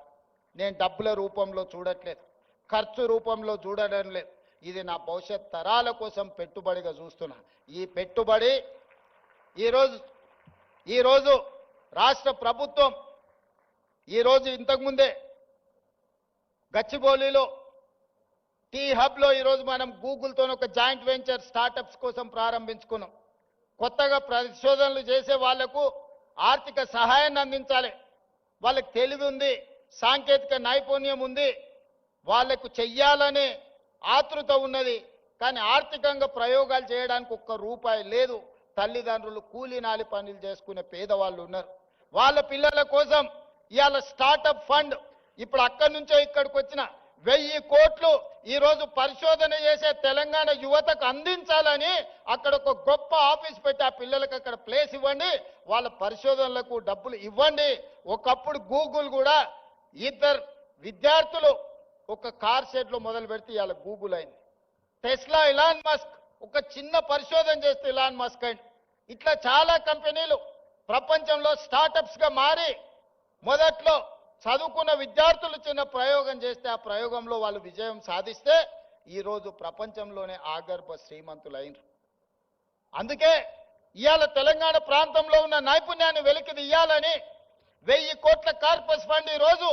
నేను డబ్బుల రూపంలో చూడట్లేదు, ఖర్చు రూపంలో చూడడం లేదు. ఇది నా భవిష్యత్ తరాల కోసం పెట్టుబడిగా చూస్తున్నా. ఈ పెట్టుబడి ఈరోజు రాష్ట్ర ప్రభుత్వం ఈరోజు ఇంతకుముందే గచ్చిబౌలిలో టీ హబ్లో ఈరోజు మనం గూగుల్తో ఒక జాయింట్ వెంచర్ స్టార్టప్స్ కోసం ప్రారంభించుకున్నాం. కొత్తగా పరిశోధనలు చేసే వాళ్లకు ఆర్థిక సహాయాన్ని అందించాలి. వాళ్ళకి తెలివి ఉంది, సాంకేతిక నైపుణ్యం ఉంది, వాళ్లకు చెయ్యాలనే ఆతృత ఉన్నది. కానీ ఆర్థికంగా ప్రయోగాలు చేయడానికి ఒక్క రూపాయి లేదు. తల్లిదండ్రులు కూలీ నాలి పనులు చేసుకునే పేదవాళ్ళు ఉన్నారు. వాళ్ళ పిల్లల కోసం ఇవాళ స్టార్టప్ ఫండ్ ఇప్పుడు అక్కడి నుంచే ఇక్కడికి వచ్చిన 1000 కోట్లు ఈరోజు పరిశోధన చేసే తెలంగాణ యువతకు అందించాలని అక్కడ ఒక గొప్ప ఆఫీస్ పెట్టి ఆ పిల్లలకు అక్కడ ప్లేస్ ఇవ్వండి, వాళ్ళ పరిశోధనలకు డబ్బులు ఇవ్వండి. ఒకప్పుడు గూగుల్ కూడా 2 విద్యార్థులు ఒక కార్ షెడ్లో మొదలు పెడితే ఇవాళ గూగుల్ అయింది. టెస్లా, ఇలాన్ మస్క్ ఒక చిన్న పరిశోధన చేస్తే ఇలాన్ మస్క్ అయింది. ఇట్లా చాలా కంపెనీలు ప్రపంచంలో స్టార్టప్స్గా మారి మొదట్లో చదువుకున్న విద్యార్థులు చిన్న ప్రయోగం చేస్తే ఆ ప్రయోగంలో వాళ్ళు విజయం సాధిస్తే ఈరోజు ప్రపంచంలోనే ఆగర్భ శ్రీమంతులైనరు. అందుకే ఇవాళ తెలంగాణ ప్రాంతంలో ఉన్న నైపుణ్యాన్ని వెలికి తీయాలని 1000 కోట్ల కార్పస్ ఫండ్ ఈరోజు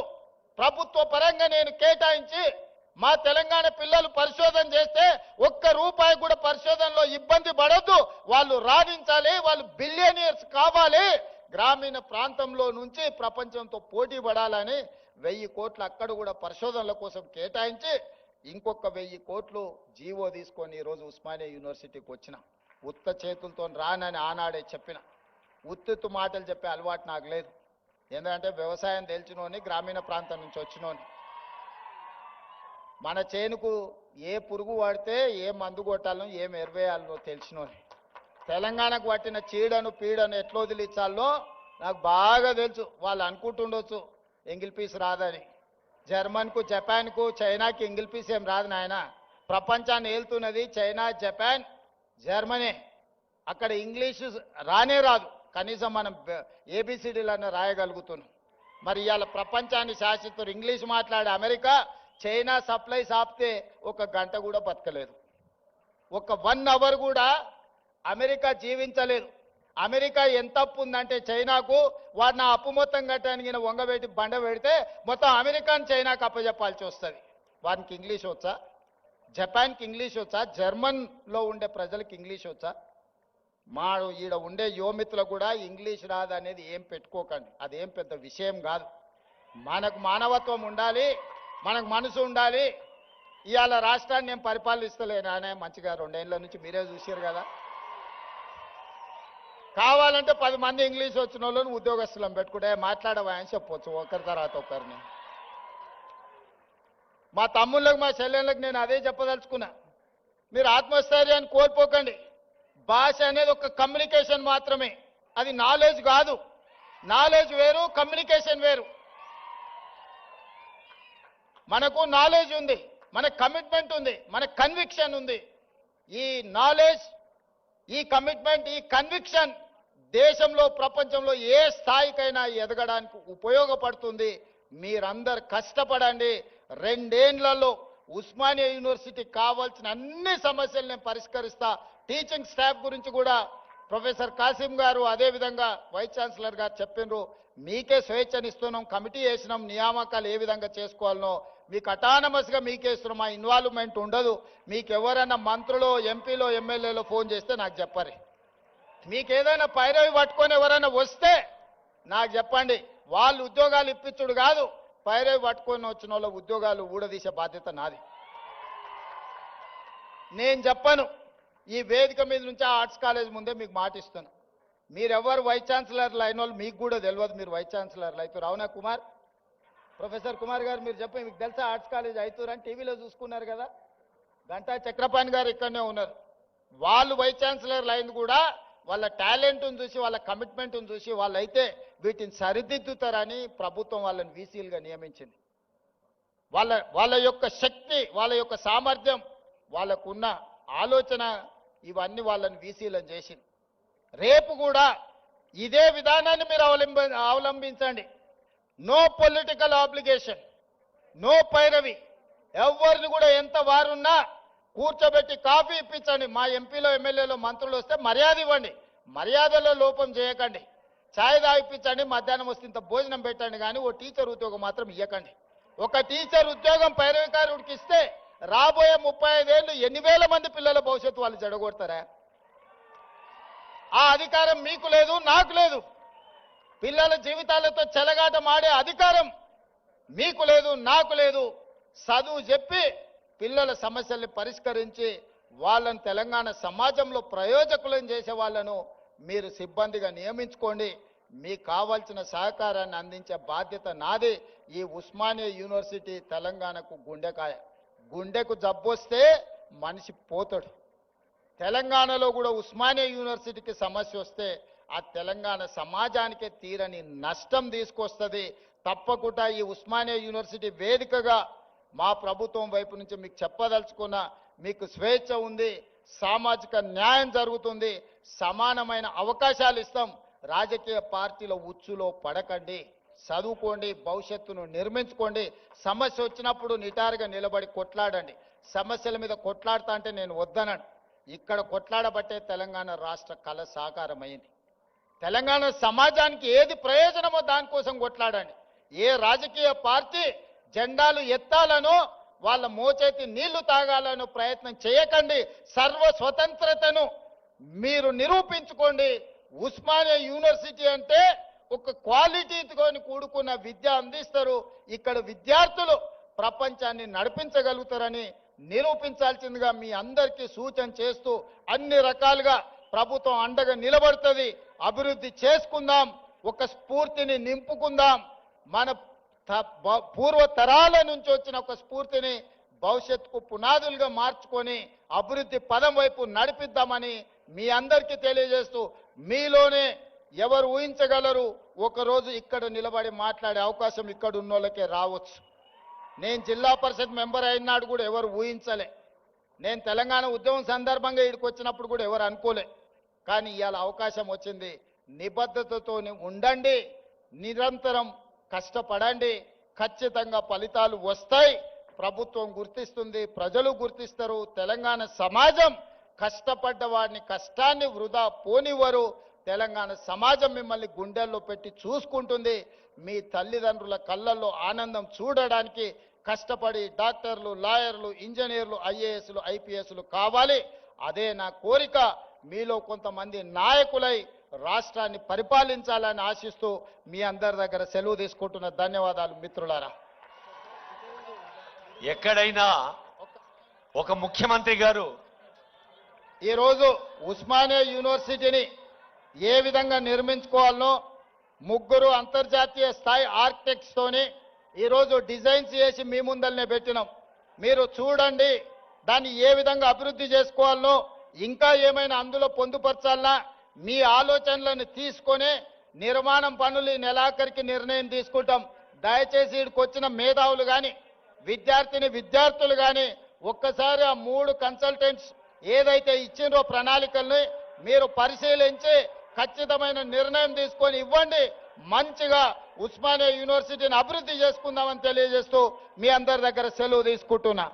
ప్రభుత్వ పరంగా నేను కేటాయించి మా తెలంగాణ పిల్లలు పరిశోధన చేస్తే ఒక్క రూపాయి కూడా పరిశోధనలో ఇబ్బంది పడొద్దు, వాళ్ళు రాణించాలి, వాళ్ళు బిలియనియర్స్ కావాలి, గ్రామీణ ప్రాంతంలో నుంచి ప్రపంచంతో పోటీ పడాలని 1000 కోట్లు అక్కడ కూడా పరిశోధనల కోసం కేటాయించి ఇంకొక 1000 కోట్లు జీవో తీసుకొని ఈరోజు ఉస్మానియా యూనివర్సిటీకి వచ్చిన. ఉత్త చేతులతో రానని ఆనాడే చెప్పిన. ఉత్తు మాటలు చెప్పే అలవాటు నాకు లేదు. ఎందుకంటే వ్యవసాయం తెలిసినోని, గ్రామీణ ప్రాంతం నుంచి వచ్చినోని. మన చేనుకు ఏ పురుగు పడితే ఏ మందు కొట్టాలో ఏం ఎరువేయాలో తెలిసినోని. తెలంగాణకు పట్టిన చీడను పీడను ఎట్లా వదిలించాలో నాకు బాగా తెలుసు. వాళ్ళు అనుకుంటుండొచ్చు ఎంగిల్ పీస్ రాదని. జర్మన్కు, జపాన్కు, చైనాకి ఎంగిల్ పీస్ ఏం రాదు నాయన. ప్రపంచాన్ని ఏలుతున్నది చైనా, జపాన్, జర్మనీ. అక్కడ ఇంగ్లీషు రానే రాదు. కనీసం మనం ఏబిసిడీలన్నా రాయగలుగుతున్నాం. మరి ఇవాళ ప్రపంచాన్ని శాసిస్తారు ఇంగ్లీష్ మాట్లాడే అమెరికా, చైనా సప్లైస్ ఆపితే ఒక గంట కూడా బతకలేదు. ఒక 1 అవర్ కూడా అమెరికా జీవించలేదు. అమెరికా ఎంత అప్పు ఉందంటే చైనాకు, వాడు నా అప్పు మొత్తం కట్టడానికి వంగబెట్టి బండ పెడితే మొత్తం అమెరికాని చైనాకు అప్పచెప్పాల్సి వస్తుంది. వానికి ఇంగ్లీష్ వచ్చా? జపాన్కి ఇంగ్లీష్ వచ్చా? జర్మన్లో ఉండే ప్రజలకు ఇంగ్లీష్ వచ్చా? మా ఈడ ఉండే యువమిత్రులకు కూడా ఇంగ్లీష్ రాదు అనేది ఏం పెట్టుకోకండి. అదేం పెద్ద విషయం కాదు. మనకు మానవత్వం ఉండాలి, మనకు మనసు ఉండాలి. ఇవాళ రాష్ట్రాన్ని నేను పరిపాలిస్తలేను అనే మంచిగా 2 ఏళ్ళ నుంచి మీరే చూసారు కదా. కావాలంటే 10 మంది ఇంగ్లీష్ వచ్చిన వాళ్ళని ఉద్యోగస్తులను పెట్టుకుంటే మాట్లాడవా అని చెప్పొచ్చు ఒకరి తర్వాత ఒకరిని. మా తమ్ముళ్ళకి, మా చెల్లెళ్ళకి నేను అదే చెప్పదలుచుకున్నా. మీరు ఆత్మస్థైర్యాన్ని కోల్పోకండి. భాష అనేది ఒక కమ్యూనికేషన్ మాత్రమే, అది నాలెడ్జ్ కాదు. నాలెడ్జ్ వేరు, కమ్యూనికేషన్ వేరు. మనకు నాలెడ్జ్ ఉంది, మనకు కమిట్మెంట్ ఉంది, మనకు కన్విక్షన్ ఉంది. ఈ నాలెడ్జ్, ఈ కమిట్మెంట్, ఈ కన్విక్షన్ దేశంలో, ప్రపంచంలో ఏ స్థాయికైనా ఎదగడానికి ఉపయోగపడుతుంది. మీరందరు కష్టపడండి. 2 ఏళ్లలో ఉస్మానియా యూనివర్సిటీకి కావాల్సిన అన్ని సమస్యలు నేను పరిష్కరిస్తా. టీచింగ్ స్టాఫ్ గురించి కూడా ప్రొఫెసర్ కాసిం గారు, అదేవిధంగా వైస్ ఛాన్సలర్ గారు చెప్పినారు. మీకే స్వేచ్ఛనిస్తున్నాం, కమిటీ వేసినాం, నియామకాలు ఏ విధంగా చేసుకోవాలనో మీకు అటానమస్గా మీకే ఇస్తున్నాం. మా ఇన్వాల్వ్మెంట్ ఉండదు. మీకు ఎవరైనా మంత్రులు, ఎంపీలో, ఎమ్మెల్యేలో ఫోన్ చేస్తే నాకు చెప్పరు. మీకు ఏదైనా పైరవి పట్టుకొని ఎవరైనా వస్తే నాకు చెప్పండి. వాళ్ళు ఉద్యోగాలు ఇప్పించుడు కాదు, పైరవి పట్టుకొని వచ్చిన వాళ్ళ ఉద్యోగాలు ఊడదీసే బాధ్యత నాది. నేను చెప్పను. ఈ వేదిక మీద నుంచి ఆర్ట్స్ కాలేజ్ ముందే మీకు మాటిస్తాను. మీరెవరు వైస్ ఛాన్సలర్లు అయిన వాళ్ళు మీకు కూడా తెలియదు. మీరు వైస్ ఛాన్సలర్లు అవుతారు. అవునా కుమార్? ప్రొఫెసర్ కుమార్ గారు మీరు చెప్పండి, మీకు తెలుసా ఆర్ట్స్ కాలేజ్ అవుతారని? టీవీలో చూసుకున్నారు కదా. గంటా చక్రపాణి గారు ఇక్కడనే ఉన్నారు. వాళ్ళు వైస్ ఛాన్సలర్లు అయింది కూడా వాళ్ళ టాలెంట్ను చూసి, వాళ్ళ కమిట్మెంట్ను చూసి వాళ్ళైతే వీటిని సరిదిద్దుతారని ప్రభుత్వం వాళ్ళని వీసీలుగా నియమించింది. వాళ్ళ యొక్క శక్తి, వాళ్ళ యొక్క సామర్థ్యం, వాళ్ళకున్న ఆలోచన ఇవన్నీ వాళ్ళని వీసీలను చేసింది. రేపు కూడా ఇదే విధానాన్ని మీరు అవలంబించండి. నో పొలిటికల్ ఆబ్లిగేషన్, నో పైరవి. ఎవరిని కూడా ఎంత వారున్నా కూర్చోబెట్టి కాఫీ ఇప్పించండి. మా ఎంపీలో, ఎమ్మెల్యేలో, మంత్రులు వస్తే మర్యాద ఇవ్వండి. మర్యాదలో లోపం చేయకండి. ఛాయ్ తాగిపించండి, మధ్యాహ్నం వస్తే ఇంత భోజనం పెట్టండి. కానీ ఓ టీచర్ ఉద్యోగం మాత్రం ఇవ్వకండి. ఒక టీచర్ ఉద్యోగం పైరవికారుడికి ఇస్తే రాబోయే 35 ఏళ్ళు 8,000 మంది పిల్లల భవిష్యత్తు వాళ్ళు చెడగొడతారా? ఆ అధికారం మీకు లేదు, నాకు లేదు. పిల్లల జీవితాలతో చెలగాటం ఆడే అధికారం మీకు లేదు, నాకు లేదు. చదువు చెప్పి పిల్లల సమస్యల్ని పరిష్కరించి వాళ్ళని తెలంగాణ సమాజంలో ప్రయోజకులను చేసే వాళ్ళను మీరు సిబ్బందిగా నియమించుకోండి. మీకు కావాల్సిన సహకారాన్ని అందించే బాధ్యత నాది. ఈ ఉస్మానియా యూనివర్సిటీ తెలంగాణకు గుండెకాయ. గుండెకు జబ్బొస్తే మనిషి పోతాడు. తెలంగాణలో కూడా ఉస్మానియా యూనివర్సిటీకి సమస్య వస్తే ఆ తెలంగాణ సమాజానికే తీరని నష్టం తీసుకొస్తుంది. తప్పకుండా ఈ ఉస్మానియా యూనివర్సిటీ వేదికగా మా ప్రభుత్వం వైపు నుంచి మీకు చెప్పదలుచుకున్న, మీకు స్వేచ్ఛ ఉంది, సామాజిక న్యాయం జరుగుతుంది, సమానమైన అవకాశాలు ఇస్తాం. రాజకీయ పార్టీల ఉచ్చులో పడకండి, చదువుకోండి, భవిష్యత్తును నిర్మించుకోండి. సమస్య వచ్చినప్పుడు నిటారుగా నిలబడి కొట్లాడండి. సమస్యల మీద కొట్లాడుతా అంటే నేను వద్దనను. ఇక్కడ కొట్లాడబట్టే తెలంగాణ రాష్ట్ర కళ సాకారమైంది. తెలంగాణ సమాజానికి ఏది ప్రయోజనమో దానికోసం కొట్లాడండి. ఏ రాజకీయ పార్టీ జెండాలు ఎత్తాలనో వాళ్ళ మోచేతి నీళ్లు తాగాలనో ప్రయత్నం చేయకండి. సర్వ స్వతంత్రతను మీరు నిరూపించుకోండి. ఉస్మానియా యూనివర్సిటీ అంటే ఒక క్వాలిటీతో కూడుకున్న విద్య అందిస్తారు. ఇక్కడ విద్యార్థులు ప్రపంచాన్ని నడిపించగలుగుతారని నిరూపించాల్సిందిగా మీ అందరికీ సూచన చేస్తూ, అన్ని రకాలుగా ప్రభుత్వం అండగా నిలబడుతుంది. అభివృద్ధి చేసుకుందాం. ఒక స్ఫూర్తిని నింపుకుందాం. మన పూర్వ తరాల నుంచి వచ్చిన ఒక స్ఫూర్తిని భవిష్యత్తుకు పునాదులుగా మార్చుకొని అభివృద్ధి పదం వైపు నడిపిద్దామని మీ అందరికీ తెలియజేస్తూ, మీలోనే ఎవరు ఊహించగలరు ఒకరోజు ఇక్కడ నిలబడి మాట్లాడే అవకాశం ఇక్కడ ఉన్నోళ్ళకే రావచ్చు. నేను జిల్లా పరిషత్ మెంబర్ అయినాడు కూడా ఎవరు ఊహించలే. నేను తెలంగాణ ఉద్యమం సందర్భంగా ఇక్కడికి వచ్చినప్పుడు కూడా ఎవరు అనుకోలే. కానీ ఇవాళ అవకాశం వచ్చింది. నిబద్ధతతో ఉండండి, నిరంతరం కష్టపడండి, ఖచ్చితంగా ఫలితాలు వస్తాయి. ప్రభుత్వం గుర్తిస్తుంది, ప్రజలు గుర్తిస్తారు. తెలంగాణ సమాజం కష్టపడ్డ వాడిని కష్టాన్ని వృధా పోనివ్వరు. తెలంగాణ సమాజం మిమ్మల్ని గుండెల్లో పెట్టి చూసుకుంటుంది. మీ తల్లిదండ్రుల కళ్ళల్లో ఆనందం చూడడానికి కష్టపడి డాక్టర్లు, లాయర్లు, ఇంజనీర్లు, ఐఏఎస్లు, ఐపీఎస్లు కావాలి. అదే నా కోరిక. మీలో కొంతమంది నాయకులై రాష్ట్రాన్ని పరిపాలించాలని ఆశిస్తూ మీ అందరి దగ్గర సెలవు తీసుకుంటున్న ధన్యవాదాలు మిత్రులారా. ఎక్కడైనా ఒక ముఖ్యమంత్రి గారు ఈరోజు ఉస్మానియా యూనివర్సిటీని ఏ విధంగా నిర్మించుకోవాలనో ముగ్గురు అంతర్జాతీయ స్థాయి ఆర్కిటెక్ట్స్ తోని ఈరోజు డిజైన్స్ చేసి మీ ముందల్నే పెట్టినాం. మీరు చూడండి, దాన్ని ఏ విధంగా అభివృద్ధి చేసుకోవాలనో, ఇంకా ఏమైనా అందులో పొందుపరచాలన్నా మీ ఆలోచనలను తీసుకొని నిర్మాణం పనులు ఈ నెలాఖరికి నిర్ణయం తీసుకుంటాం. దయచేసి ఇక్కడికి వచ్చిన మేధావులు కానీ విద్యార్థులు కానీ ఒక్కసారి ఆ 3 కన్సల్టెంట్స్ ఏదైతే ఇచ్చిండ్రో ప్రణాళికల్ని మీరు పరిశీలించి ఖచ్చితమైన నిర్ణయం తీసుకొని ఇవ్వండి. మంచిగా ఉస్మానియా యూనివర్సిటీని అభివృద్ధి చేసుకుందామని తెలియజేస్తూ మీ అందరి దగ్గర సెలవు తీసుకుంటున్నా.